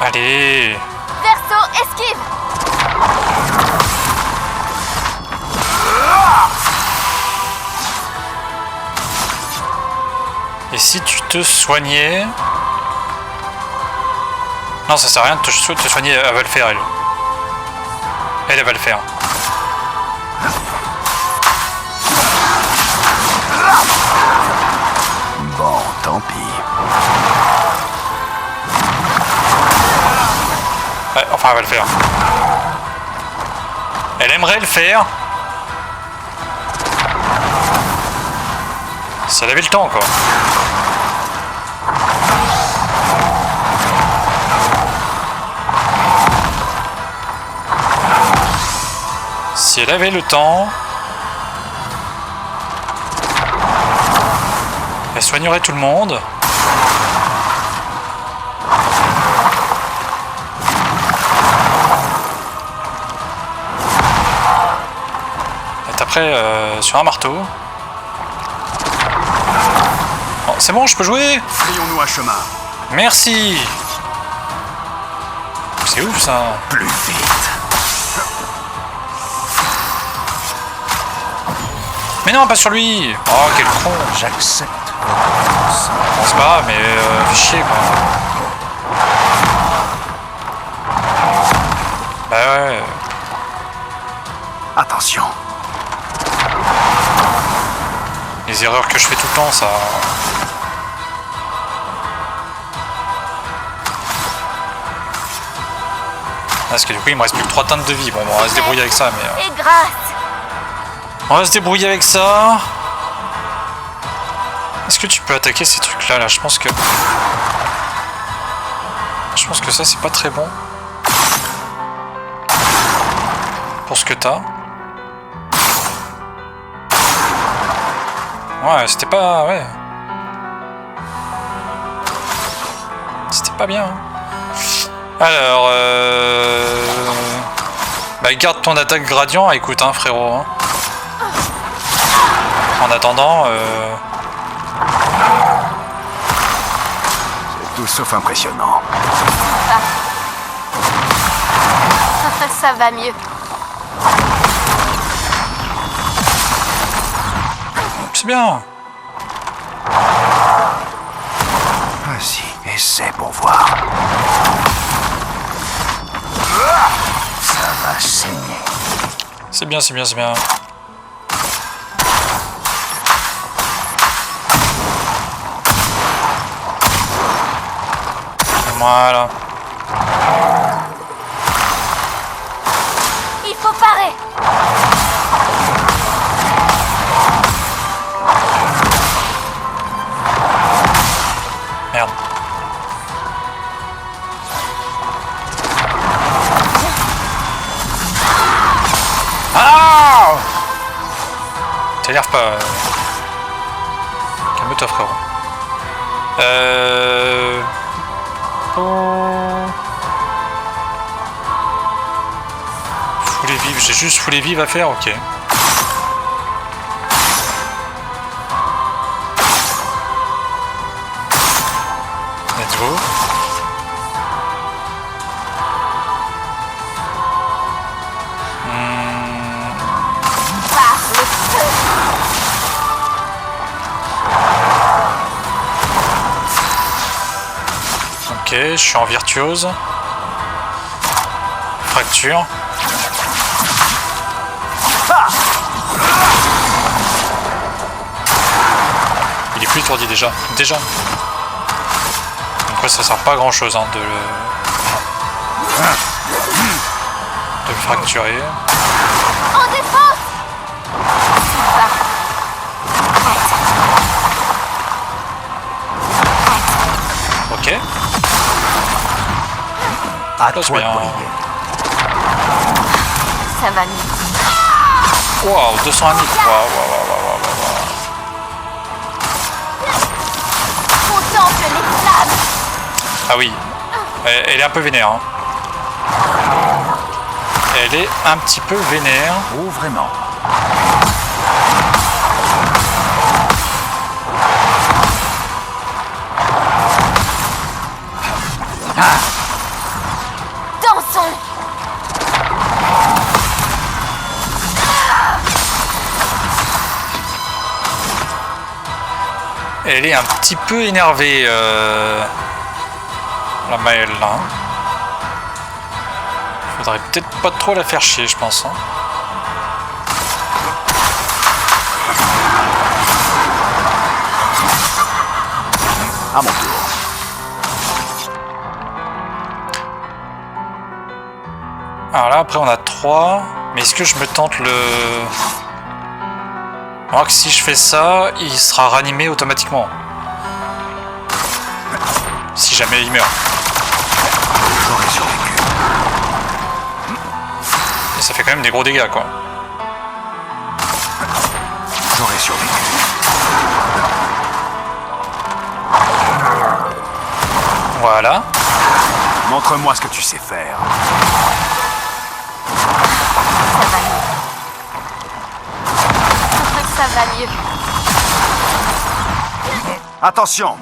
Allez. Verso, esquive. si tu te soignais... Non, ça sert à rien de te soigner, elle va le faire, elle. Elle va le faire. Bon, tant pis. Ouais, enfin, elle va le faire. Elle aimerait le faire. Si elle avait le temps, quoi. Si elle avait le temps... Elle soignerait tout le monde. Elle taperait sur un marteau. Oh, c'est bon, je peux jouer? Frayons-nous un chemin. Merci. C'est ouf ça. Plus vite. Mais non, pas sur lui. Oh, quel con. J'accepte. Bon, c'est pas grave, mais fais chier quoi. Bah ouais. Attention. Les erreurs que je fais tout le temps, ça... Parce que du coup, il me reste plus que 3 teintes de vie. Bon, on va se débrouiller avec ça, mais... Et grâce. On va se débrouiller avec ça. Est-ce que tu peux attaquer ces trucs-là, là? Je pense que... ça, c'est pas très bon. Pour ce que t'as. Ouais, c'était pas... Ouais. C'était pas bien. Alors... Bah, garde ton attaque gradient. Écoute, hein, frérot. Hein. En attendant... C'est tout sauf impressionnant. Ça va mieux. C'est bien. Vas-y, essaie pour voir. Ça va saigner. C'est bien, c'est bien, c'est bien. Voilà. Il faut parer. Merde. Ah! T'énerve pas. Calme-toi, frérot. Fouler vive, j'ai juste fouler vive à faire, ok. Let's go. Par le feu. Ok, je suis en virtuose. Fracture. Il est plus étourdi déjà. Donc ouais, ça sert pas à grand chose hein, de le fracturer. En défense. Ok. À Passe toi de bien. briller. Ça va mieux. Wow, 200 amis. Wow. Contemple les flammes. Ah oui. Elle est un peu vénère. Hein. Elle est un petit peu vénère. Oh, vraiment. Dansons. Elle est un petit peu énervée, la Maëlle, là. Faudrait peut-être pas trop la faire chier, je pense. Hein. À mon tour. Alors là, après, on a 3. Mais est-ce que je me tente le... Alors que si je fais ça, il sera ranimé automatiquement. Si jamais il meurt. J'aurais survécu. Et ça fait quand même des gros dégâts, quoi. J'aurais survécu. Voilà. Montre-moi ce que tu sais faire. Ça va mieux. Attention!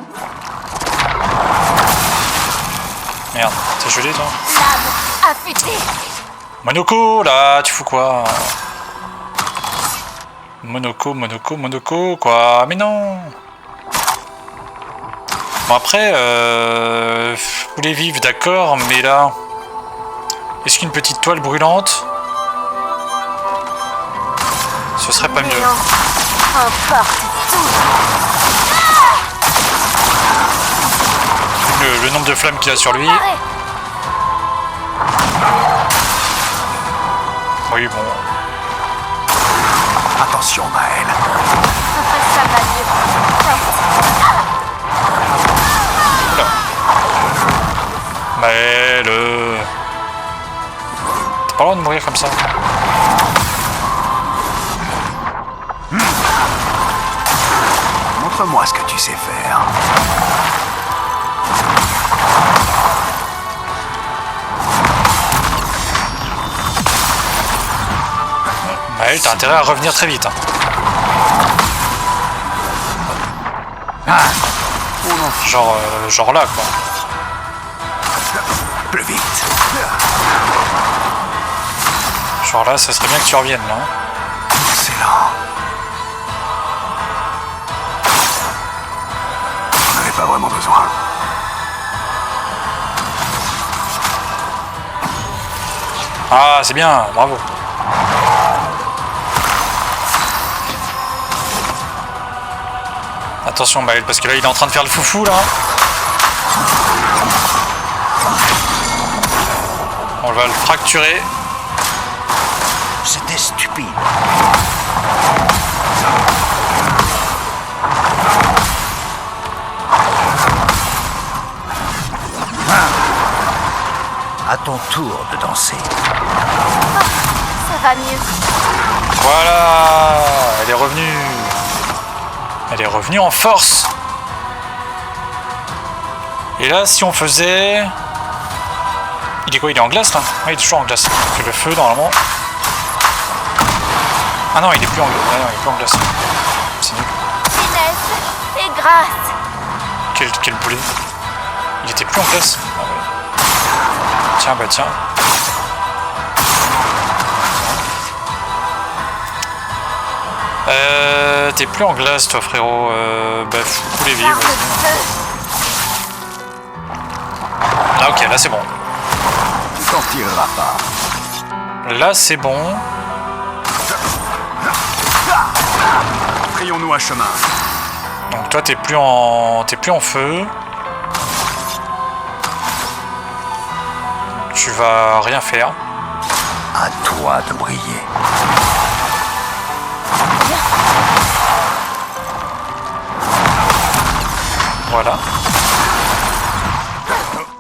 Merde, t'es gelé, toi? Lame affûtée. Monoko, là, tu fous quoi? Monoko, Monoko, Monoko, quoi? Mais non! Bon, après, vous voulez vivre, d'accord, mais là... Est-ce qu'une petite toile brûlante? Ce serait pas mieux. Non. Emporte tout. Le nombre de flammes qu'il a sur lui. Arrête. Oui, bon. Attention, Maëlle. Ça va mieux. Oula. Maëlle. T'as pas le droit de mourir comme ça. Montre-moi ce que tu sais faire. Maëlle, t'as intérêt à revenir très vite. Hein. Oh non, Genre là, quoi. plus vite. Genre là, ça serait bien que tu reviennes, là. Excellent. J'en avais pas vraiment besoin. Ah, c'est bien, bravo. Attention, Maëlle, parce que là, il est en train de faire le foufou, là. On va le fracturer. C'était stupide. À ton tour de danser. Ça va mieux. Voilà, elle est revenue. Elle est revenue en force. Et là, si on faisait... Il est quoi? Il est en glace, là? Ah, il est toujours en glace. Parce que le feu, normalement... Ah non, il est plus en glace. Ah non, il est plus en glace. C'est nul. Finesse et grâce. Quel boulet. Il était plus en glace. Ah ouais. Tiens, bah tiens. T'es plus en glace, toi, frérot. Bah, fous les vies, Par le vas-y. feu. Ah, ok, là, c'est bon. Tu t'en tireras pas. Là, c'est bon. Frayons-nous un chemin. Donc, toi, t'es plus en feu. Tu vas rien faire. À toi de briller. Voilà.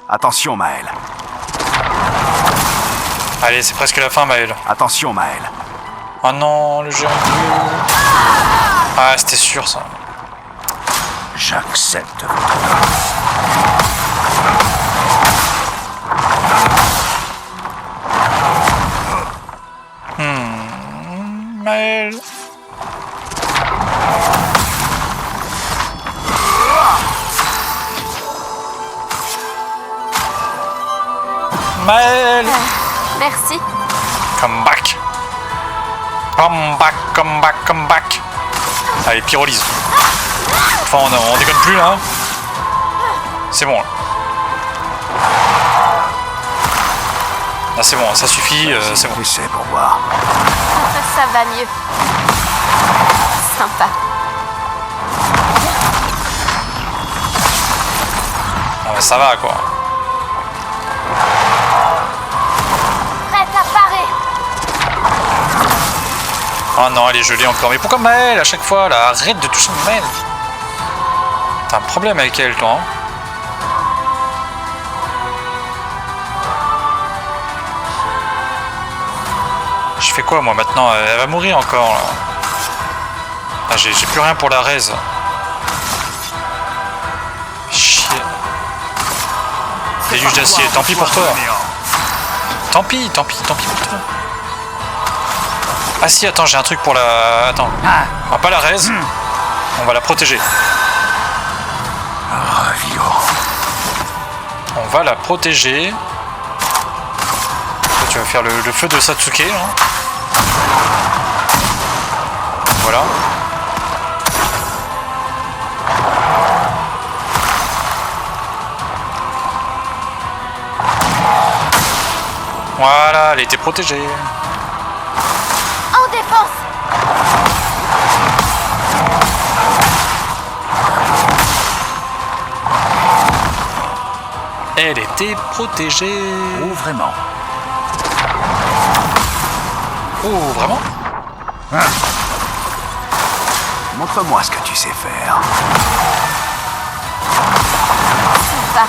Attention, Maëlle. Allez, c'est presque la fin, Maëlle. Attention, Maëlle. Oh non, le géant bleu. Ah, c'était sûr, ça. J'accepte. Maëlle. Maëlle. Merci. Come back. Come back, come back, come back. Allez, pyrolyse. Enfin, on déconne plus là. C'est bon. Ah, c'est bon, ça suffit, c'est bon. J'essaie pour voir. Ça va mieux. Sympa. Ah, mais ça va quoi. Prête à parer. Oh non, elle est gelée encore. Mais pourquoi Maëlle à chaque fois là? Arrête de toucher Maëlle. T'as un problème avec elle, toi, hein? Je fais quoi moi maintenant? Elle va mourir encore là. Ah, j'ai plus rien pour la raise. Chier. Déluge d'acier, tant pis pour toi. Tant pis pour toi. Ah si, attends, j'ai un truc pour la... Attends. On va pas la raise. On va la protéger. On va la protéger. Toi, tu vas faire le feu de Satsuke, hein. Voilà. Voilà, elle était protégée. En défense. Elle était protégée. Oh, vraiment? Oh, vraiment? Montre-moi ce que tu sais faire. Sympa.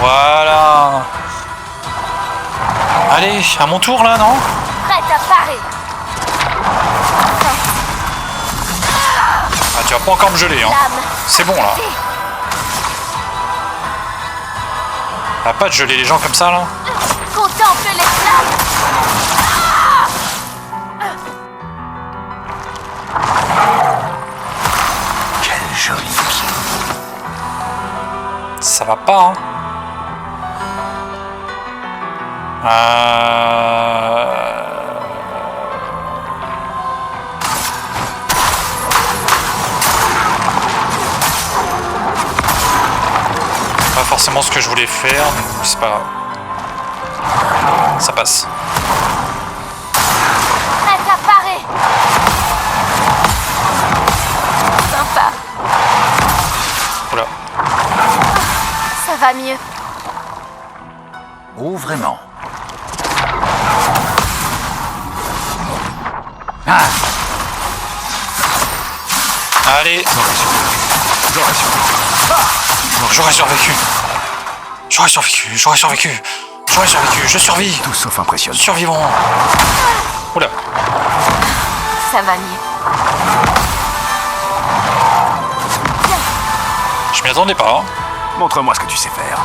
Voilà. Allez, à mon tour là, non? Prête à parer. Ah, tu vas pas encore me geler, hein. Lame. C'est bon là. Ah, pas de geler les gens comme ça là. Contemple les flammes. Quel joli pied. Ça va pas, hein. Pas forcément ce que je voulais faire, mais c'est pas grave. Ça passe. Prête à parer. Sympa. Oula. Ça va mieux. Oh, vraiment? Allez, J'aurais survécu. j'aurais survécu, je survis. Tout sauf impressionnant. Survivons. Oula. Ça va mieux. Je m'y attendais pas, hein. Montre-moi ce que tu sais faire.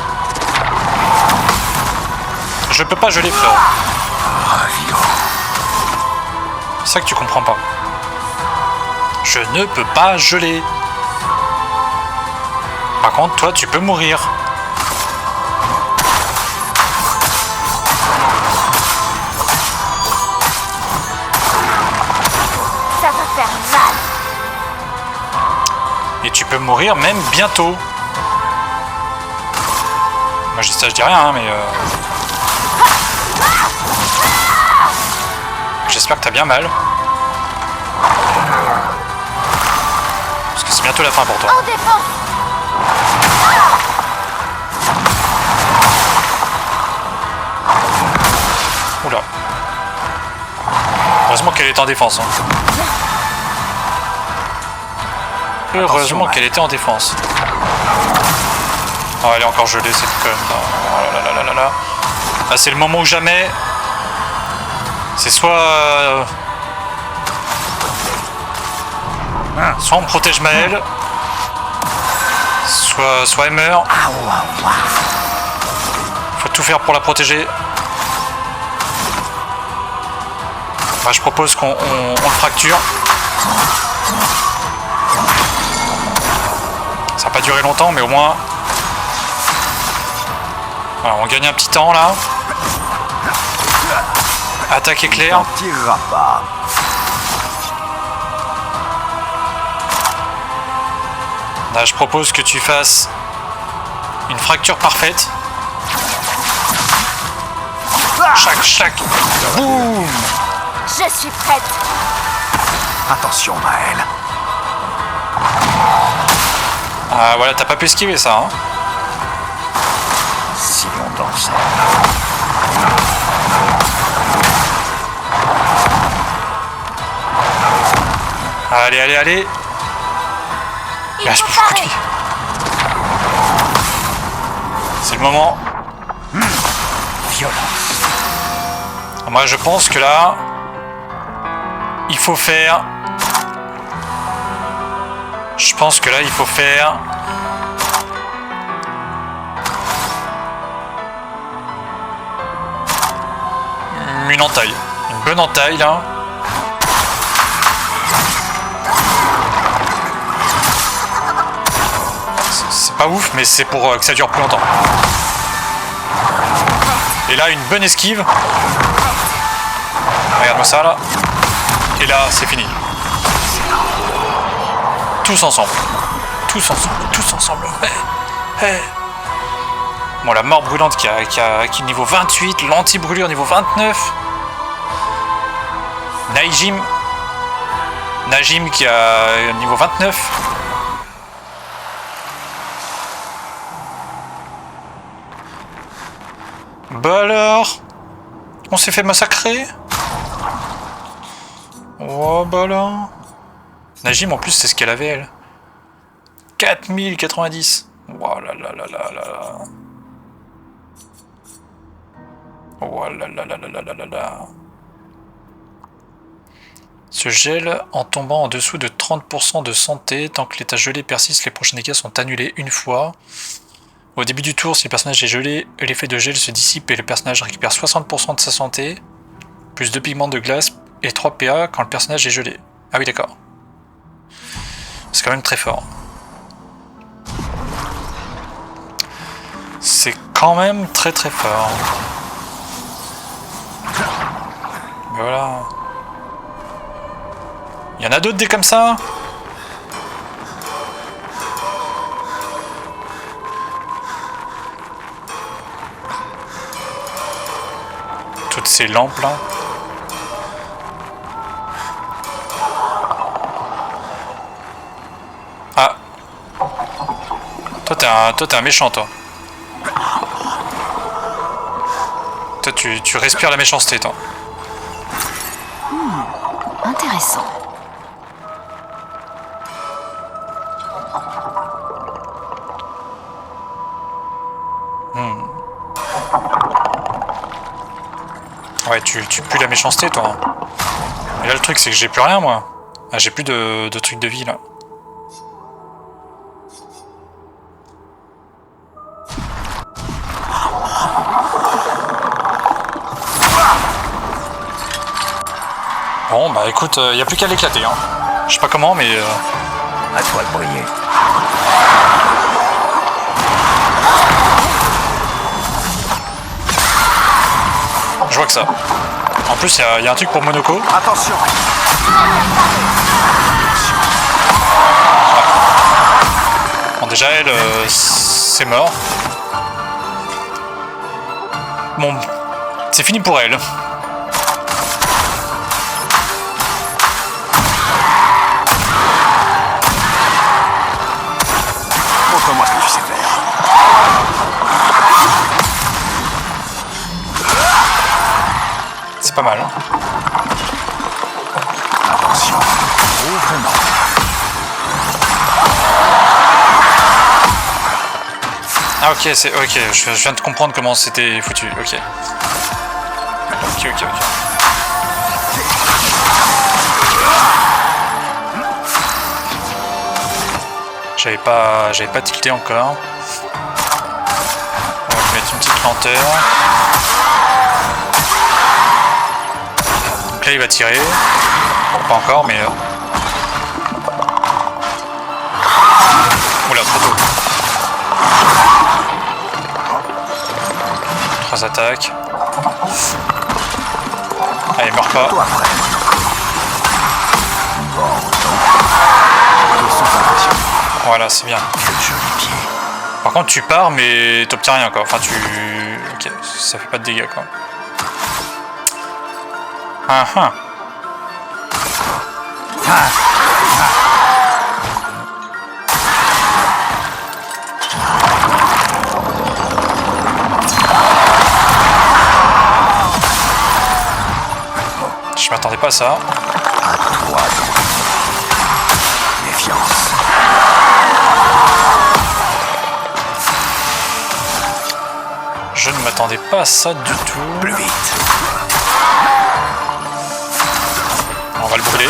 Je peux pas geler, frère. Ravigo. C'est ça que tu comprends pas. Je ne peux pas geler. Par contre, toi, tu peux mourir. Ça va faire mal. Et tu peux mourir même bientôt. Moi, je dis rien, hein, mais... J'espère que t'as bien mal. Parce que c'est bientôt la fin pour toi. En défense. Oula. Heureusement qu'elle était en défense. Hein. Heureusement qu'elle était en défense. Oh, elle est encore gelée cette conne. Oh là là là là là. Là, c'est le moment ou jamais. C'est soit... Soit on protège Maëlle, soit elle meurt. Faut tout faire pour la protéger. Bah, je propose qu'on le fracture. Ça va pas durer longtemps, mais au moins... Alors, on gagne un petit temps là. Attaque éclair. T'en tireras pas. Là, je propose que tu fasses une fracture parfaite. Chac, chac. Boum. Je suis prête. Attention, Maël. Ah, voilà, t'as pas pu esquiver ça, hein. Si on dansait. Allez, allez, allez. Il Ah, je faut peux pas parer. lui. C'est le moment. Violence. Moi, je pense que là, il faut faire... Je pense que là, il faut faire... Une entaille. Une bonne entaille, là. C'est pas ouf, mais c'est pour que ça dure plus longtemps. Et là, une bonne esquive. Regarde-moi ça, là. Et là, c'est fini. Tous ensemble. Tous ensemble. Tous ensemble. Hey. Hey. Bon, la mort brûlante qui est niveau 28. L'anti-brûlure niveau 29. Najim qui a niveau 29. Bah alors, on s'est fait massacrer. Oh bah là. Najim en plus c'est ce qu'elle avait elle. 4090. Oh là là là là là. Oh là là là là là là là. Ce gel en tombant en dessous de 30% de santé. Tant que l'état gelé persiste, les prochains dégâts sont annulés une fois. Au début du tour, si le personnage est gelé, l'effet de gel se dissipe et le personnage récupère 60% de sa santé, plus 2 pigments de glace et 3 PA quand le personnage est gelé. Ah oui, d'accord. C'est quand même très fort. C'est quand même très très fort. Mais voilà. Il y en a d'autres des comme ça ? Toutes ces lampes là. Ah. Toi t'es un méchant toi. Toi tu respires la méchanceté toi. Intéressant. Ouais, tu pues la méchanceté, toi. Mais là, le truc, c'est que j'ai plus rien, moi. Ah, j'ai plus de trucs de vie, là. Bon, bah écoute, y a plus qu'à l'éclater, hein. Je sais pas comment, mais... À toi de briller. Je vois que ça. En plus, il y a un truc pour Monoko. Attention. Bon, déjà, elle, c'est mort. Bon, c'est fini pour elle. Montre-moi ce que tu sais faire. C'est pas mal. Hein. Attention. Oh, vraiment. Ah ok, c'est ok. Je viens de comprendre comment c'était foutu. Ok. Ok. J'avais pas tilté encore. On va mettre une petite lenteur. Donc là il va tirer. Bon, pas encore mais... Oula, trop tôt. 3 attaques. Allez, meurs pas. Toi après. Bon, donc. Ils sont impressionnants. Voilà, c'est bien. Quel joli pied. Par contre, tu pars, mais t'obtiens rien, quoi. Enfin, tu... Ok, ça fait pas de dégâts, quoi. Ah ah. Je m'attendais pas à ça. À toi, donc. Méfiance. Je ne m'attendais pas à ça du tout. Plus vite. On va le brûler.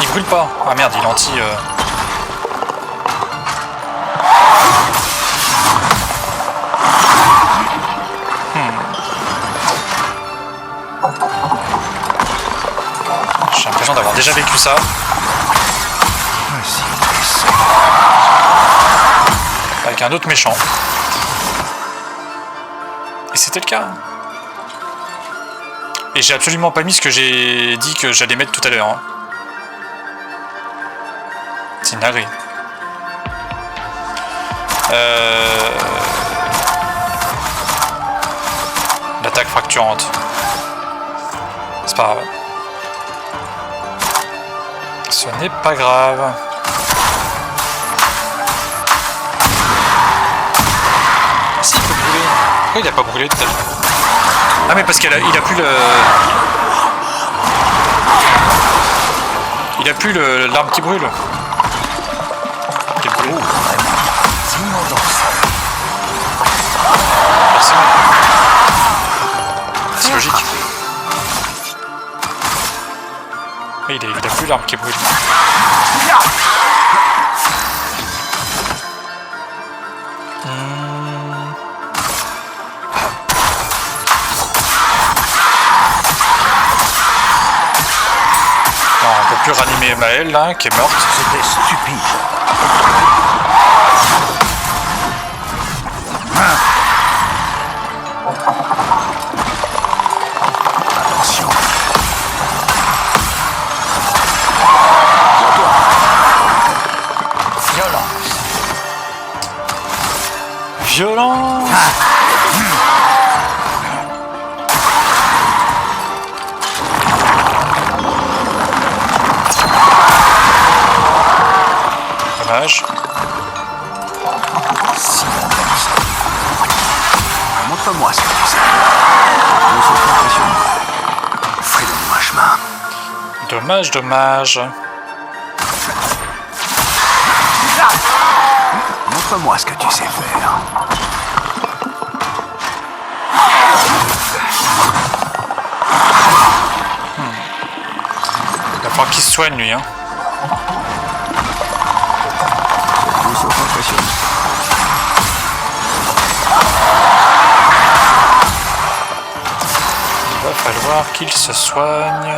Il brûle pas. Ah merde, il est anti... J'ai l'impression d'avoir déjà vécu ça. Avec un autre méchant. Et c'était le cas. Et j'ai absolument pas mis ce que j'ai dit que j'allais mettre tout à l'heure. Hein. C'est navré. L'attaque fracturante. C'est pas grave. Ce n'est pas grave. Ah si, il peut brûler. Pourquoi il a pas brûlé tout à l'heure? Ah mais parce qu'il a plus le... Il a plus l'arme qui brûle. Qui brûle. Forcément. C'est logique. Mais il a plus l'arme qui brûle. On peut plus ranimer Maëlle là, qui est morte. C'était stupide. Attention. Violence. Dommage. Si on comme ça. Montre-moi ce que tu sais. Nous sommes impressionnants. Fais-le-moi chemin. Dommage, dommage. Montre-moi ce que tu sais faire. Il va falloir qu'il se soigne lui, hein. Nous sommes impressionnants. Il va falloir qu'il se soigne.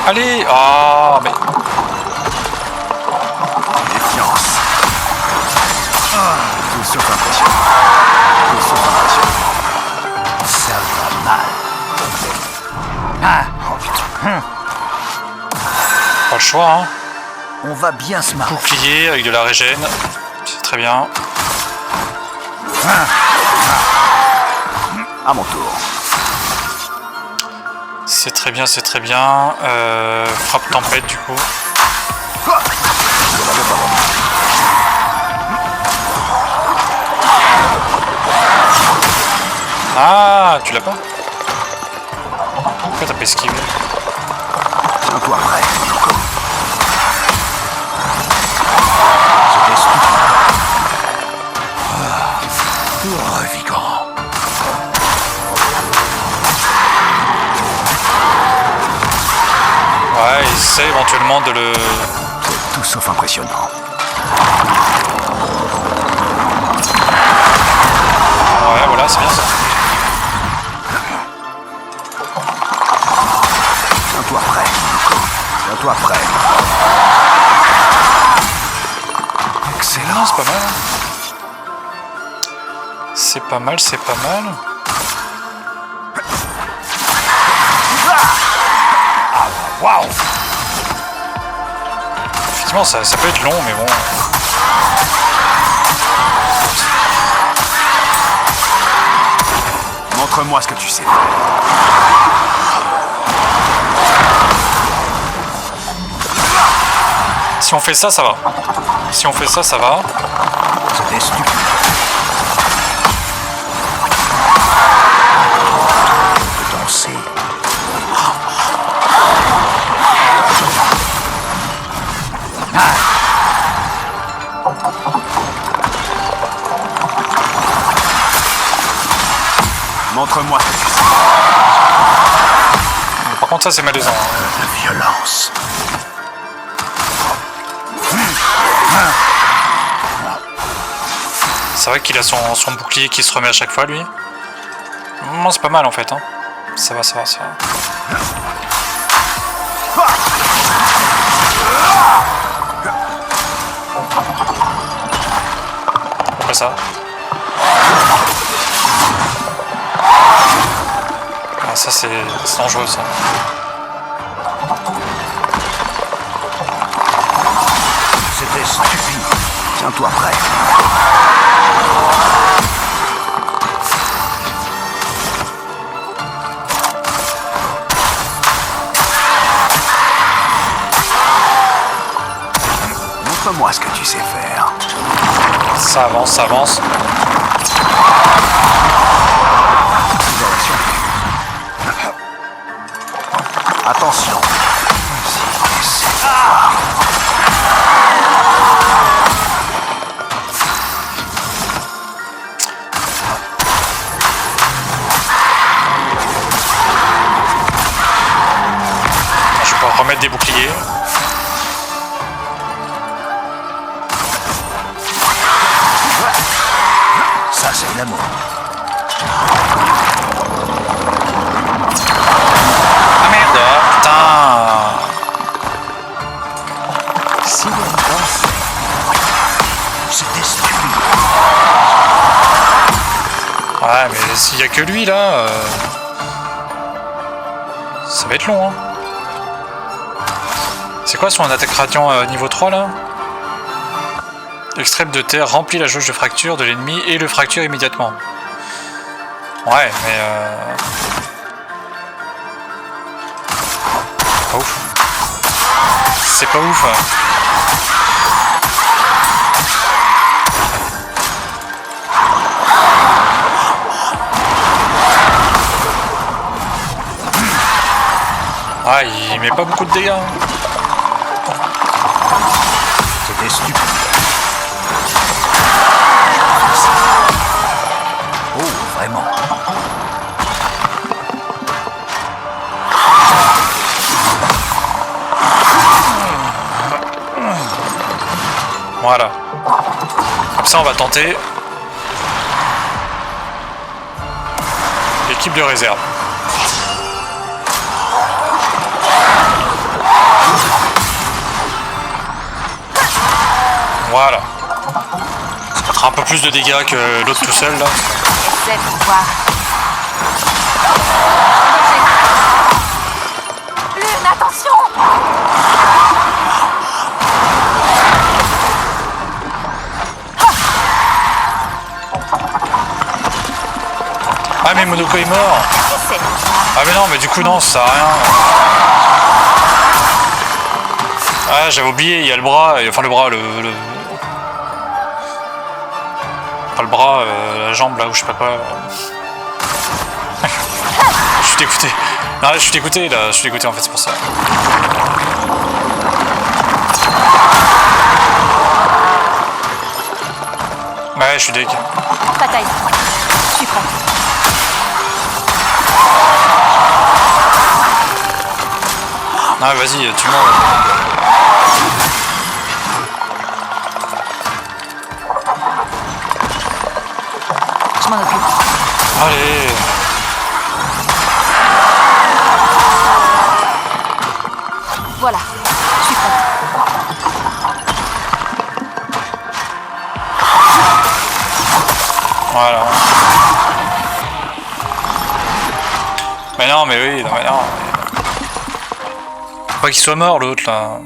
Allez! Ah, mais... Méfiance. Nous sommes impressionnants. Nous sommes impressionnants. Ça va mal. Oh putain. Pas le choix, hein. On va bien se marrer. Bouclier avec de la régène. C'est très bien. À mon tour. C'est très bien, c'est très bien. Frappe tempête du coup. Ah, tu l'as pas? Pourquoi t'as pas esquivé? Tiens-toi prêt, Yoko. C'était stupide. Revigorant. Ouais, essaie éventuellement de le... C'est tout sauf impressionnant. Ouais, voilà, c'est bien ça. Tiens-toi prêt, Yoko. Tiens-toi prêt. Non, Excellent. c'est pas mal. C'est pas mal, c'est pas mal. Waouh! Effectivement, ça peut être long, mais bon. Montre-moi ce que tu sais. Si on fait ça, ça va. Si on fait ça, ça va. C'était stupide. Danser. Montre-moi ce que tu sais. Par contre, ça, c'est malaisant. La violence. C'est vrai qu'il a son bouclier qui se remet à chaque fois, lui. Non, c'est pas mal, en fait. Hein. Ça va, ça va, ça va. Pourquoi ça? Ah, ça, c'est dangereux, ça. C'était stupide. Tiens-toi prêt. Montre-moi ce que tu sais faire. Ça avance, ça avance. Attention. Je peux remettre des boucliers. Ça, c'est l'amour. Ah merde, putain. Si on dansait, c'était stupide. Ouais, mais s'il y a que lui là, ça va être long. Hein. C'est quoi son attaque radiant niveau 3 là? L'extrême de terre remplit la jauge de fracture de l'ennemi et le fracture immédiatement. Ouais, mais pas ouf. C'est pas ouf. Ah, il met pas beaucoup de dégâts. C'était stupide. Oh, vraiment. Voilà. Comme ça, on va tenter l'équipe de réserve. Voilà. Ça fera un peu plus de dégâts que l'autre tout seul là. Essaie de voir. Lune, attention! Ah mais Monoko est mort. Essaie de voir. Ah mais non, mais du coup non, ça sert à rien. Ah, j'avais oublié, il y a le bras, enfin le bras, pas le bras, la jambe là, ou je sais pas quoi. Je suis dégoûté. Non, je suis dégoûté là, je suis dégoûté en fait, c'est pour ça. Ouais, je suis deg. Bataille. Je suis prête. Non, vas-y, tu meurs. Je m'en occupe. Allez. Voilà. Je suis prête. Voilà. Mais non, mais oui, non, mais non. Faut pas qu'il soit mort l'autre là.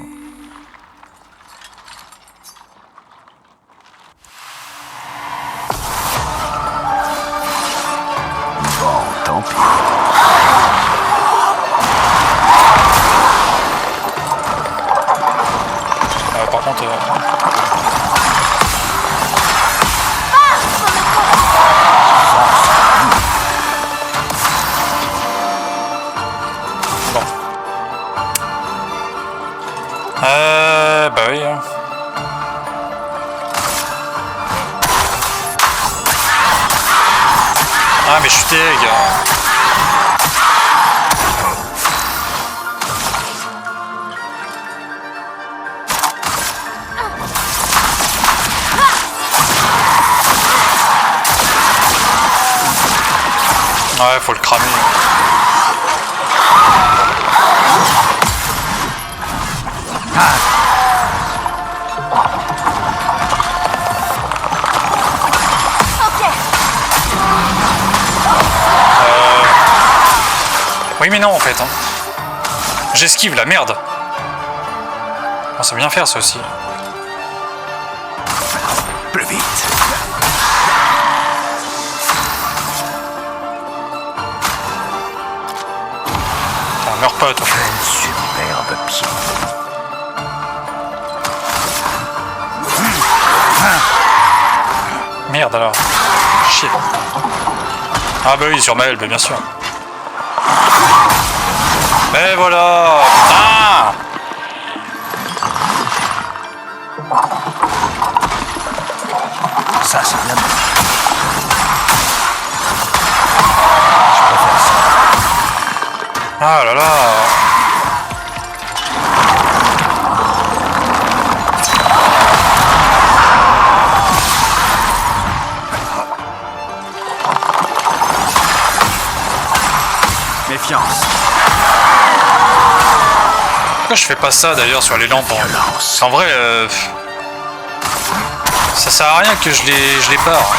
Bon, tant pis. Par contre... Bon. Bah oui. Hein. Ah mais je suis deg. Ouais, faut le cramer. Oui mais non en fait. Hein. J'esquive la merde. On sait bien faire ça aussi. Plus vite. Meurs pas toi. Quel superbe pied. Merde alors. Shit. Ah bah oui, sur Maël, bah bien sûr. Mais voilà. Putain. Ça, c'est bien. Ah là là. Méfiance. Pourquoi je fais pas ça d'ailleurs sur les lampes en... Violence. En vrai, ça sert à rien que je les barre.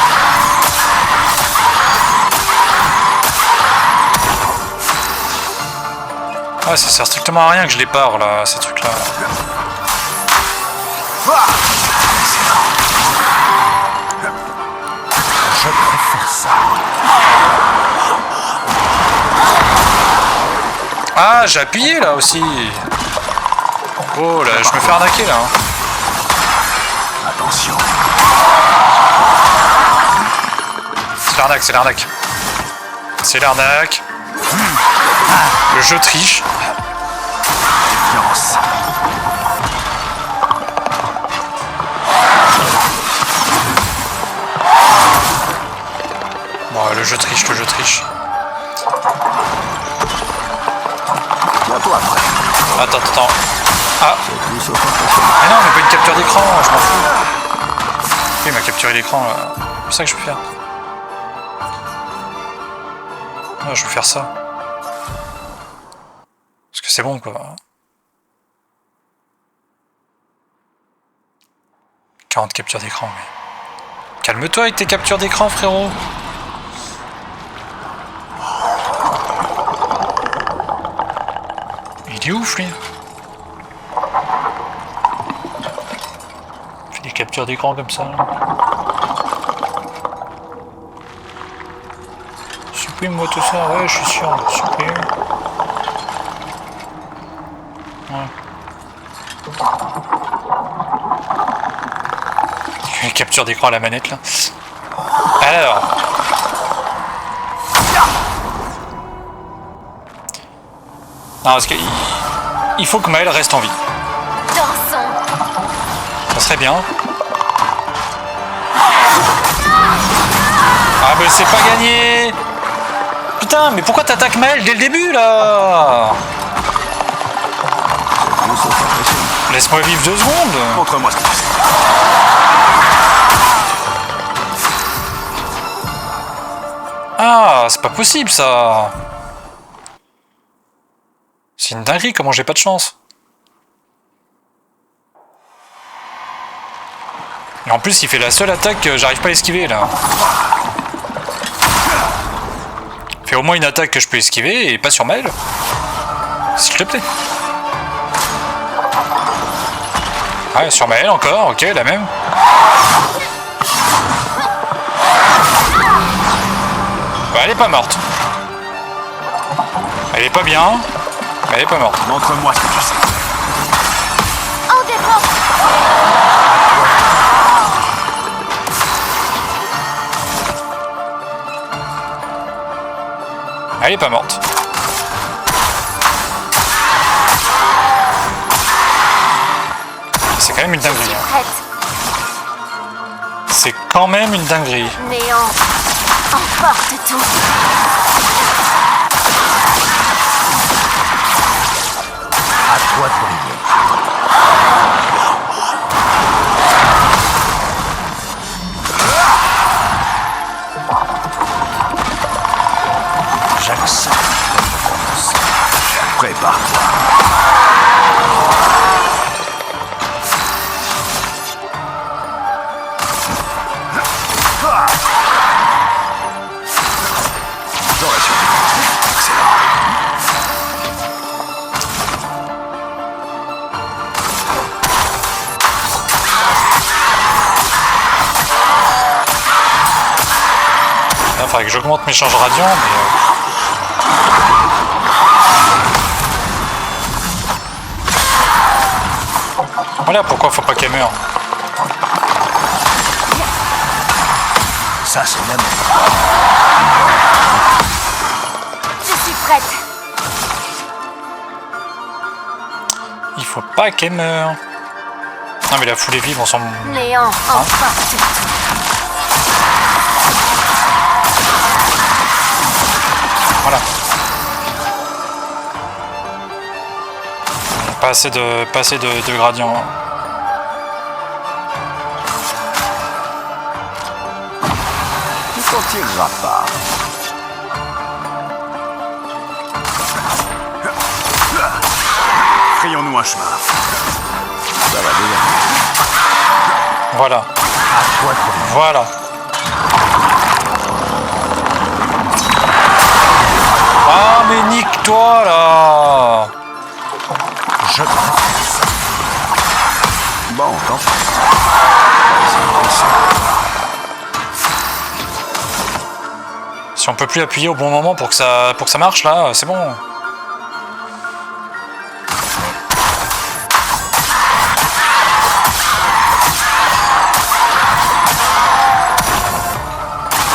Ouais, ça sert strictement à rien que je les barre là, ces trucs là. Je préfère ça. Ah, j'ai appuyé là aussi. Oh là, je me fais arnaquer là. Attention. C'est l'arnaque, c'est l'arnaque. C'est l'arnaque. Le jeu triche. Méfiance. Bon, le jeu triche, le jeu triche. Bientôt après. Attends, attends. Ah, Plus au professionnel. mais non, mais pas une capture d'écran, je m'en fous. Il m'a capturé l'écran là. C'est ça que je peux faire. Ah, je vais faire ça. Parce que c'est bon quoi. 40 captures d'écran, mais. Calme-toi avec tes captures d'écran, frérot. Il est ouf lui. Il fait des captures d'écran comme ça. Là. Supprime-moi tout ça, ouais, je suis sûr, supprime. Ouais. Une capture d'écran à la manette là. Alors. Non, parce que il faut que Maël reste en vie. Dansons. Ça serait bien. Ah bah c'est pas gagné. Putain, mais pourquoi t'attaques Maël dès le début là? Plus au professionnel. Laisse-moi vivre 2 secondes. Montre-moi ce que tu sais. Ah, c'est pas possible ça. C'est une dinguerie comment j'ai pas de chance. Et en plus il fait la seule attaque que j'arrive pas à esquiver là. Fais au moins une attaque que je peux esquiver et pas sur Maël. S'il te plaît. Ouais, sur Maël encore, ok, la même. Bah, elle est pas morte. Elle est pas bien, mais elle est pas morte. Montre-moi ce que tu sais. En défense. Elle est pas morte. C'est quand même une dinguerie. Hein. Prête. C'est quand même une dinguerie. Néant. Emporte tout. À toi de briller. J'accepte. Prépare-toi. J'aurais su. Excellent. Là, faudrait que j'augmente mes charges radiant, mais... Voilà pourquoi faut pas qu'elle meure. Ça, c'est même. Je suis prête. Il faut pas qu'elle meure. Non mais la foule est vive, on s'en... Néant. Emporte tout. Voilà. Pas assez de gradient. Tu t'en tireras pas. Frayons-nous un chemin. Ça va déjà. Voilà. À toi de briller. Voilà. Ah mais nique-toi là. Je t'en bon, tant pis. Si on peut plus appuyer au bon moment pour que ça marche là, c'est bon.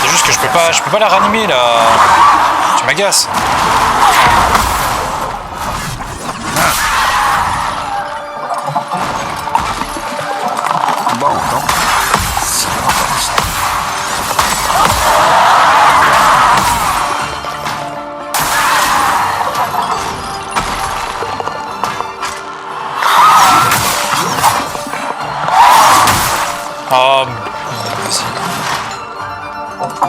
C'est juste que je peux pas la ranimer là. Tu m'agaces. Bon, tant pis. Si on comme ça. Ah, vas-y. Bon, tant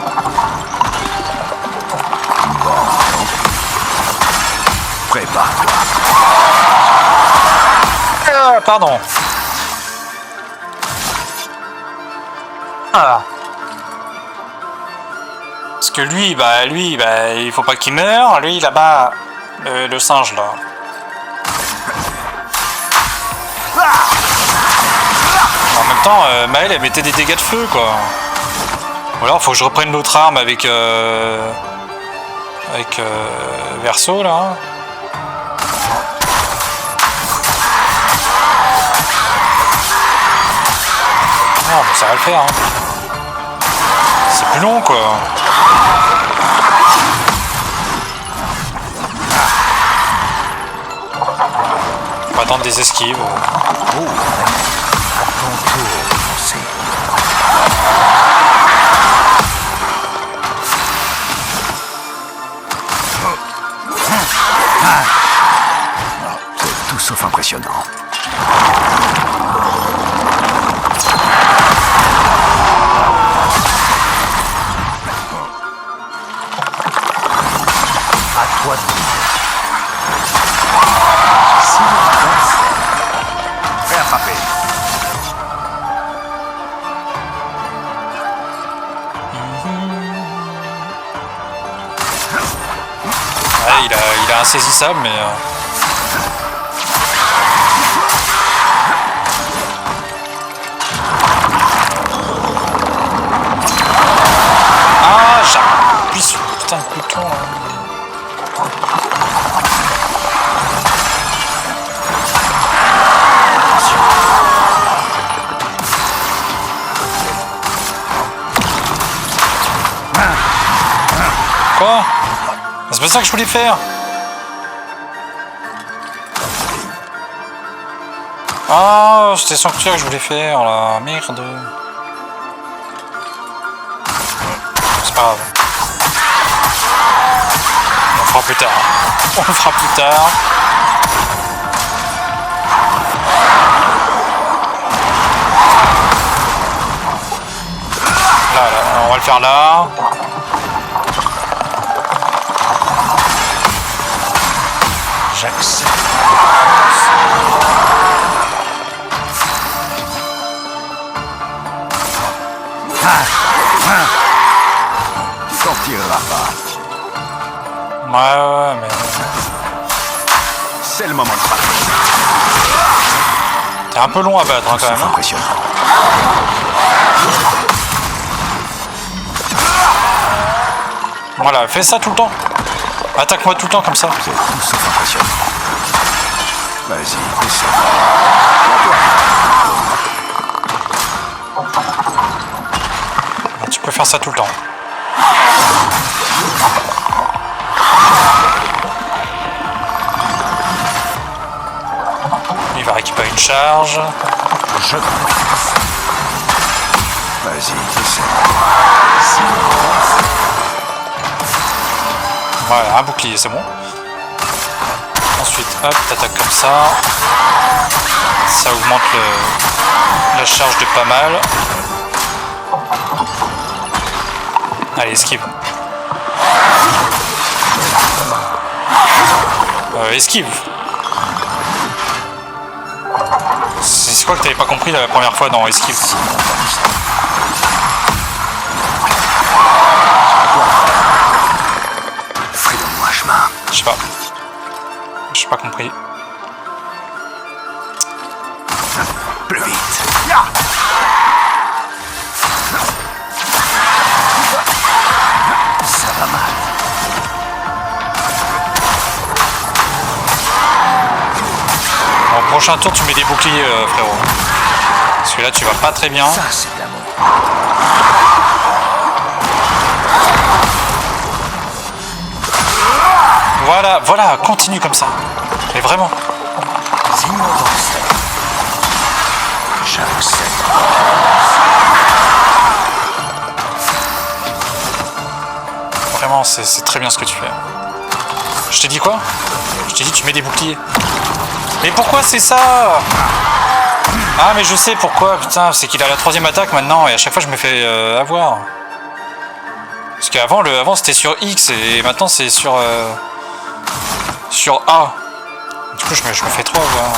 pis. Prépare-toi. Ah, pardon. Ah. Parce que lui, il faut pas qu'il meure. Lui, là-bas, le singe, là. En même temps, Maël, elle mettait des dégâts de feu, quoi. Ou alors, faut que je reprenne l'autre arme avec Verso, là. Non, mais ça va le faire, hein. C'est plus long, quoi. On va attendre des esquives. Oh, ton tour, c'est. C'est tout sauf impressionnant. À toi de briller. Si on avance, prêt à frapper. saisissable, mais... Ah, j'appuie sur le putain de bouton, là. Quoi? C'est pas ça que je voulais faire. Ah, c'était sanctuaire que je voulais faire, là. Merde. C'est pas grave. On le fera plus tard. On le fera plus tard. Là, on va le faire là. J'accepte. T'en tireras pas. Ouais, mais... C'est le moment de partir. T'es un peu long à battre, hein, quand même. C'est impressionnant. Voilà, fais ça tout le temps. Attaque-moi tout le temps comme ça. C'est tout sauf impressionnant. Vas-y, essaie. Tu peux faire ça tout le temps. Il va récupérer une charge. Je Vas-y, essaie. Voilà, un bouclier, c'est bon. Ensuite, hop, t'attaques comme ça. Ça augmente la charge de pas mal. Allez, esquive. Esquive. C'est quoi que t'avais pas compris la première fois dans esquive? Fais-le-moi chemin. Je sais pas. J'ai pas compris. Plus vite. Ça va mal. Au prochain tour, tu mets des boucliers, frérot. Parce que là, tu vas pas très bien. Ça, c'est de l'amour. Voilà, voilà, continue comme ça. Mais vraiment. Dis-moi donc ça. J'accepte. Vraiment, c'est très bien ce que tu fais. Je t'ai dit quoi? Je t'ai dit tu mets des boucliers. Mais pourquoi c'est ça? Ah mais je sais pourquoi, putain, c'est qu'il a la 3ème attaque maintenant et à chaque fois je me fais avoir. Parce qu'avant avant c'était sur X et maintenant c'est sur A. Du coup je me fais trop avoir.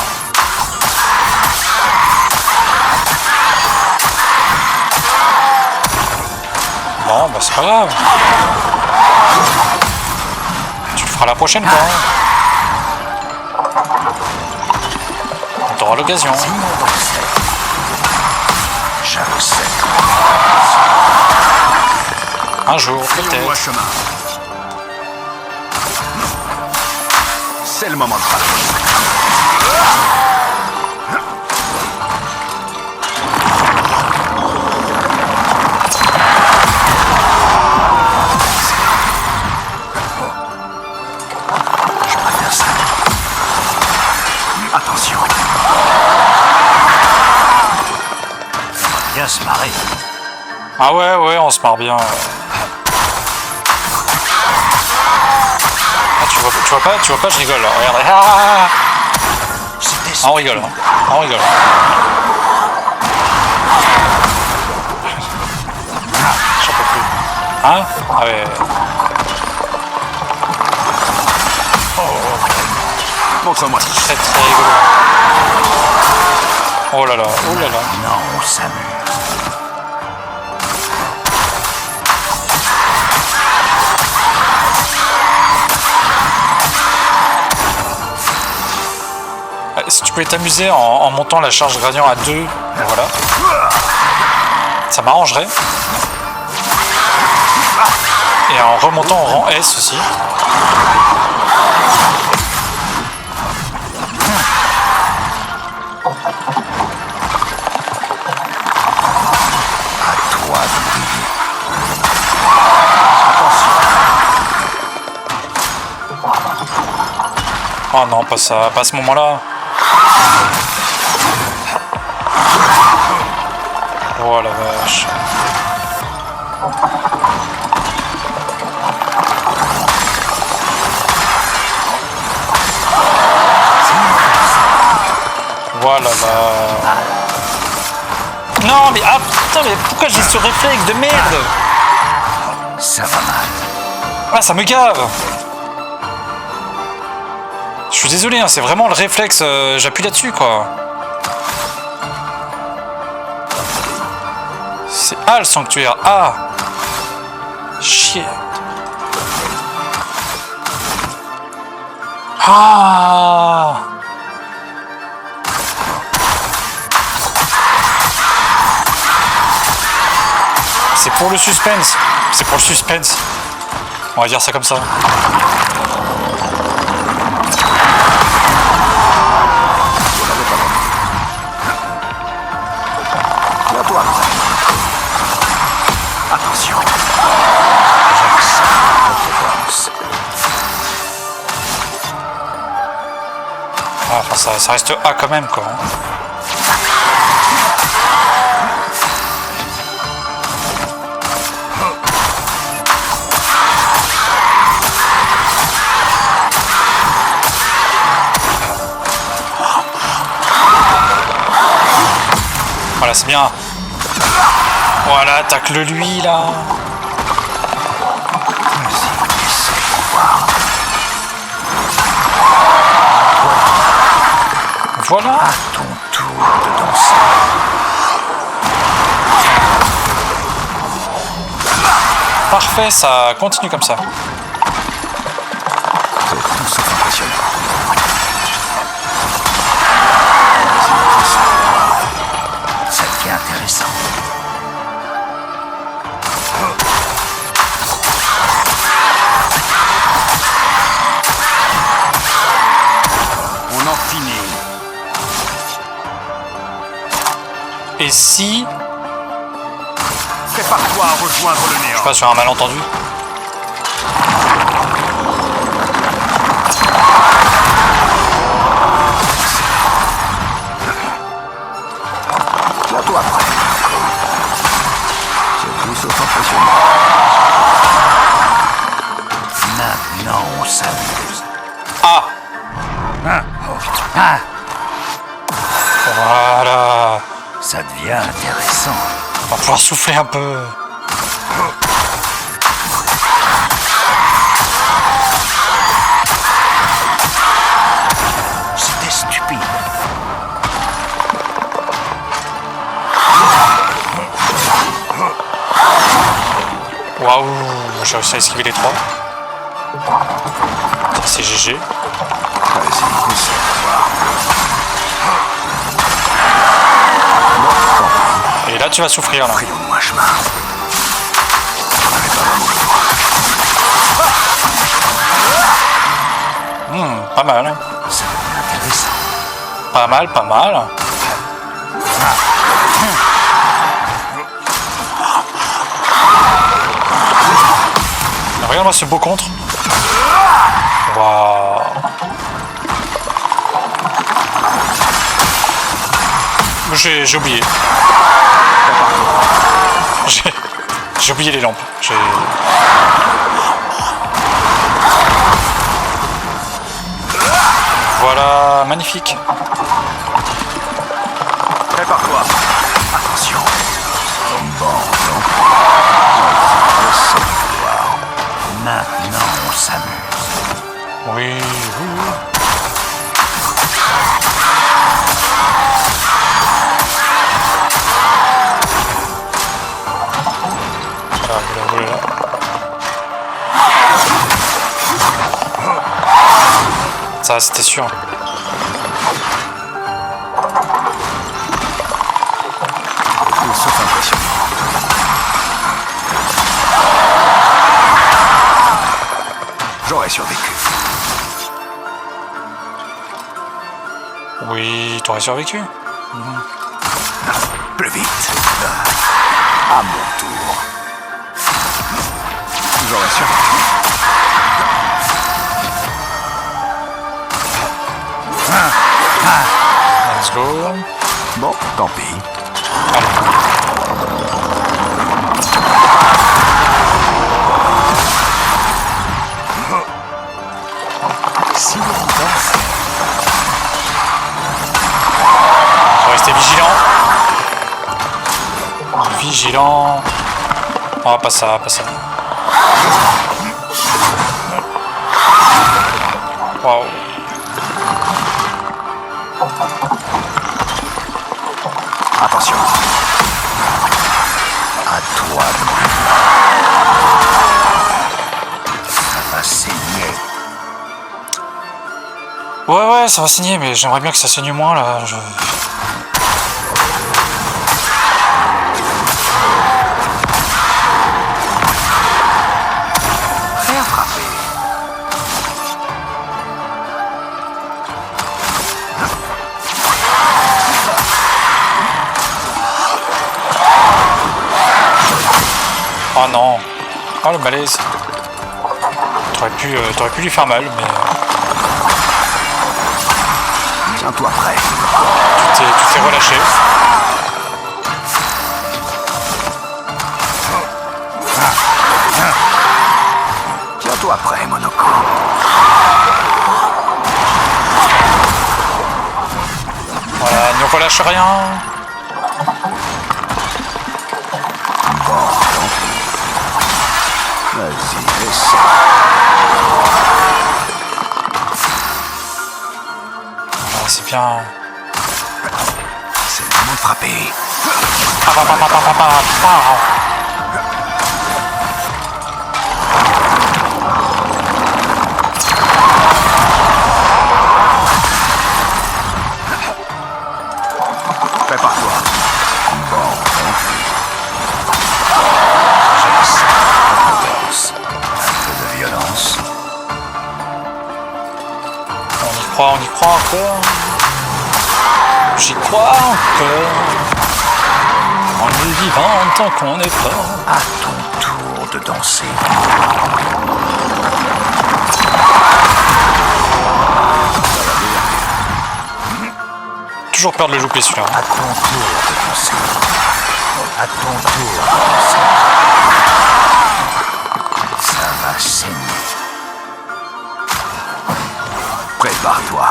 Bon bah c'est pas grave. Tu le feras la prochaine quoi. T'auras l'occasion. Dis-moi donc ça. J'accepte. Un jour, Fais-le-moi peut-être. chemin. C'est le moment de partir. Je préfère ça. Attention. On va bien se marrer. Ah ouais, ouais, on se marre bien. Ah, tu vois pas, je rigole là. Regarde. Ah, C'était on rigole, hein. On rigole. J'en peux plus. Hein? Ah ouais. Montre-moi. Très très rigolo. Oh là là, oh là là. Non, on s'amuse. Si tu pouvais t'amuser en montant la charge gradient à 2, voilà. Ça m'arrangerait. Et en remontant en rang S aussi. Toi de briller. Oh non, pas ça, pas à ce moment-là. Oh la vache. Voilà là. Non mais ah putain mais pourquoi j'ai ce réflexe de merde? Ça va mal. Ah ça me gave. Je suis désolé, hein, c'est vraiment le réflexe, j'appuie là-dessus quoi. C'est A le sanctuaire, A. Shit. Ah. C'est pour le suspense. C'est pour le suspense. On va dire ça comme ça. Toi, attention. Ah, enfin, ça reste A quand même quoi. Voilà, c'est bien. Voilà, tacle lui là. Voilà. À ton tour de danser. Parfait, ça continue comme ça. C'est tout sauf impressionnant. Ça devient intéressant. On en finit. Et si Prépare-toi à rejoindre le néant. je passe sur un malentendu? Tiens-toi prêt. C'est tout sauf impressionnant. Maintenant, on s'amuse. Ah. Ah, Voilà. ça devient intéressant. On va pouvoir souffler un peu. C'était stupide. Waouh, j'ai réussi à esquiver les trois. Ça c'est GG. Vas-y, essaie. Et là tu vas souffrir là. Prenons-moi chemin. Pas mal. Hein. Ça devient intéressant. Pas mal, pas mal. Regarde-moi ce beau contre. Waouh. J'ai oublié. J'ai oublié les lampes. Voilà, magnifique. Prépare-toi. Attention. Bon, maintenant, on s'amuse. Oui, oui, oui. Voilà. Ça, c'était sûr. Oui, t'aurais survécu. Plus vite. À mon tour. J'aurais survécu. Let's go. Bon, tant pis. Si longtemps. Faut rester vigilant. Vigilant. Ah, pas ça, pas ça. Waouh. Attention. À toi de ça va saigner. Ouais, ça va saigner, mais j'aimerais bien que ça saigne moins là. Faire frapper. Oh non. Ah, le malaise. T'aurais pu lui faire mal, mais Tiens-toi prêt. tu t'es relâché. Tiens-toi prêt, Monoco. Voilà, ne relâche rien. Bon, tant pis. Vas-y, essaie. Ah, c'est bien. C'est le moment de frapper. Prépare-toi. Bon, tant pis. J'accepte. Un peu de violence. On y croit encore. J'y crois encore. En le vivant tant qu'on est fort. À ton tour de danser. Toujours peur de le louper celui-là. À ton tour de danser. À ton tour de danser. Ça va saigner. Prépare-toi.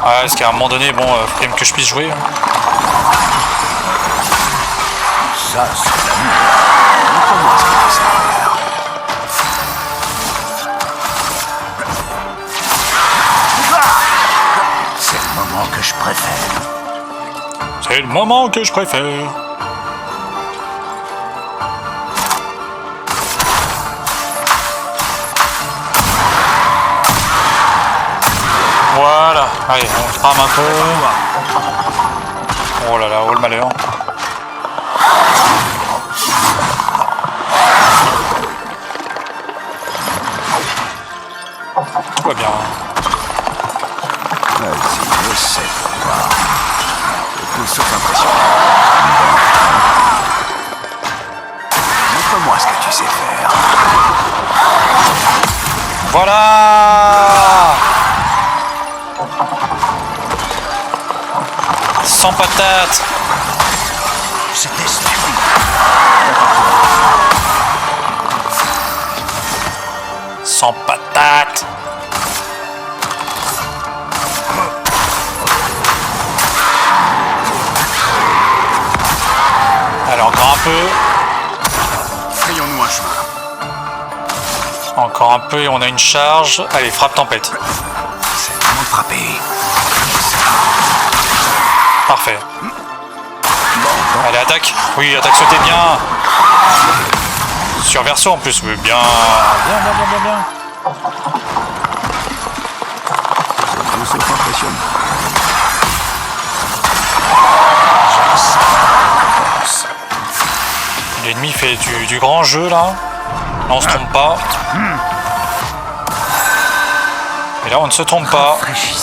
Ah, est-ce qu'à un moment donné, bon, faut quand même que je puisse jouer. Ça, c'est l'amour. Montre-moi ce que tu sais faire. C'est le moment que je préfère. C'est le moment que je préfère. Voilà, allez, on crame un peu. Oh là là, oh le malheur. Tout va bien. Vas-y, essaie de voir. Tout sauf impressionnant. Montre-moi ce que tu sais faire. Voilà. Sans patate. C'était stupide. Sans patate. Alors encore un peu. Frayons-nous un chemin. Encore un peu et on a une charge. Allez, frappe tempête. C'est le moment de frapper. Parfait. Allez, attaque. Oui, attaque sautée bien. Sur verso en plus. Oui, bien. Bien. Tout sauf impressionnant. L'ennemi fait du grand jeu là. Là, on se trompe pas. Et là, on ne se trompe pas.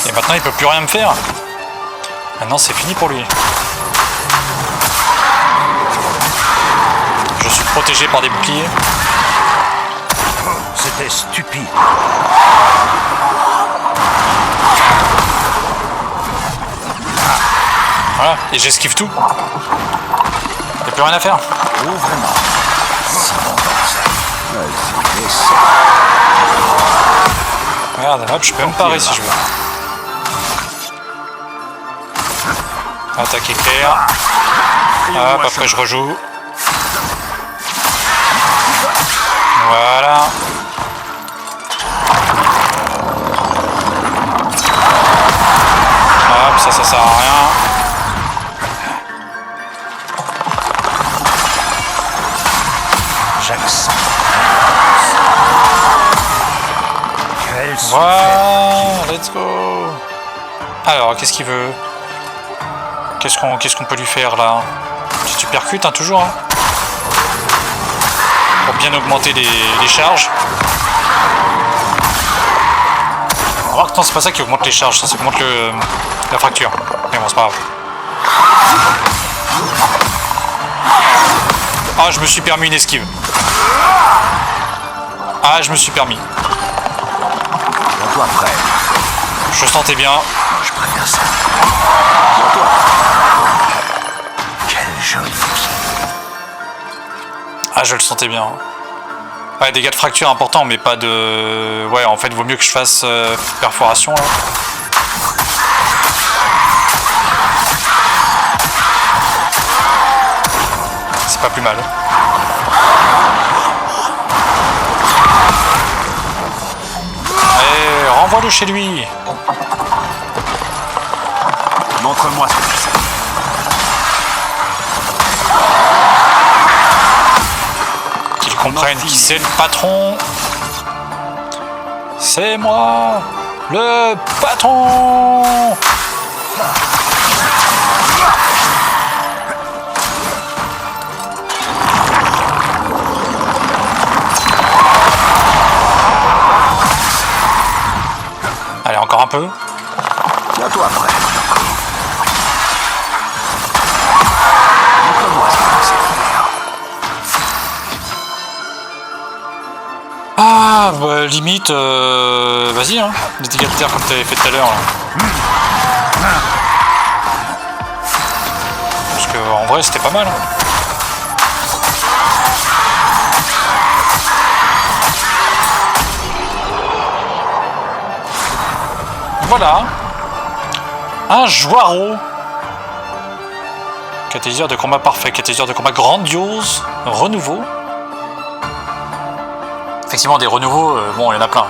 Et maintenant, il peut plus rien me faire. Maintenant, c'est fini pour lui. Je suis protégé par des boucliers. C'était stupide. Voilà, et j'esquive tout. Y'a plus rien à faire. Oh, vraiment. Si bon bordel. Vas-y, laisse. Regarde, hop, je peux me parer si je veux. Attaque éclair. Hop, après je rejoue. Voilà. Hop, ça sert à rien. Jackson. Quelle Voilà, let's go. Alors, qu'est-ce qu'il veut? Qu'est-ce qu'on peut lui faire là? Tu percutes, hein, toujours, hein, pour bien augmenter les charges. Alors que non, c'est pas ça qui augmente les charges, ça augmente la fracture. Mais bon, c'est pas grave. Ah, je me suis permis une esquive. Ah, je me suis permis. toi prêt. Je sentais bien. Je préfère ça. Toi. Quel joli pied. Ah, je le sentais bien. Ouais, dégâts de fracture importants, mais pas de... Ouais, en fait, vaut mieux que je fasse perforation, là. C'est pas plus mal. Allez, renvoie-le chez lui. Montre-moi ce que tu sais. Qu'ils comprennent qui c'est le patron. C'est moi, le patron. Allez, encore un peu. Tiens-toi prêt. Montre-moi ce que tu sais faire. Ah, bah, limite, vas-y, hein, les dégâts de terre comme tu avais fait tout à l'heure. Parce que en vrai, c'était pas mal. Hein. Voilà. Un Joireau. Catalyseur de combat parfait, catalyseur de combat grandiose, renouveau. Effectivement, des renouveaux, bon, il y en a plein.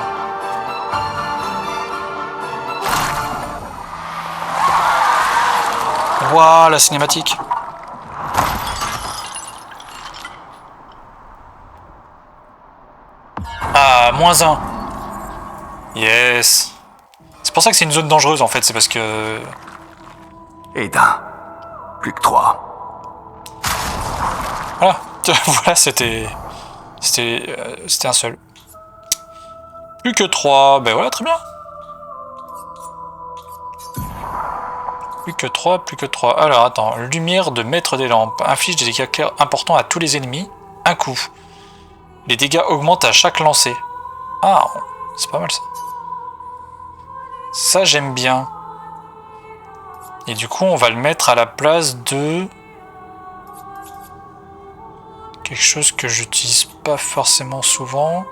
Waouh, la cinématique. Ah, -1. Yes. C'est pour ça que c'est une zone dangereuse, en fait. C'est parce que... Et d'un. Plus que 3. Voilà. Voilà, c'était un seul. Plus que 3. Ben voilà, très bien. Plus que 3, plus que 3. Alors, attends. Lumière de maître des lampes. Inflige des dégâts clairs importants à tous les ennemis. Un coup. Les dégâts augmentent à chaque lancer. Ah, c'est pas mal ça. Ça, j'aime bien. Et du coup, on va le mettre à la place de... quelque chose que j'utilise pas forcément souvent.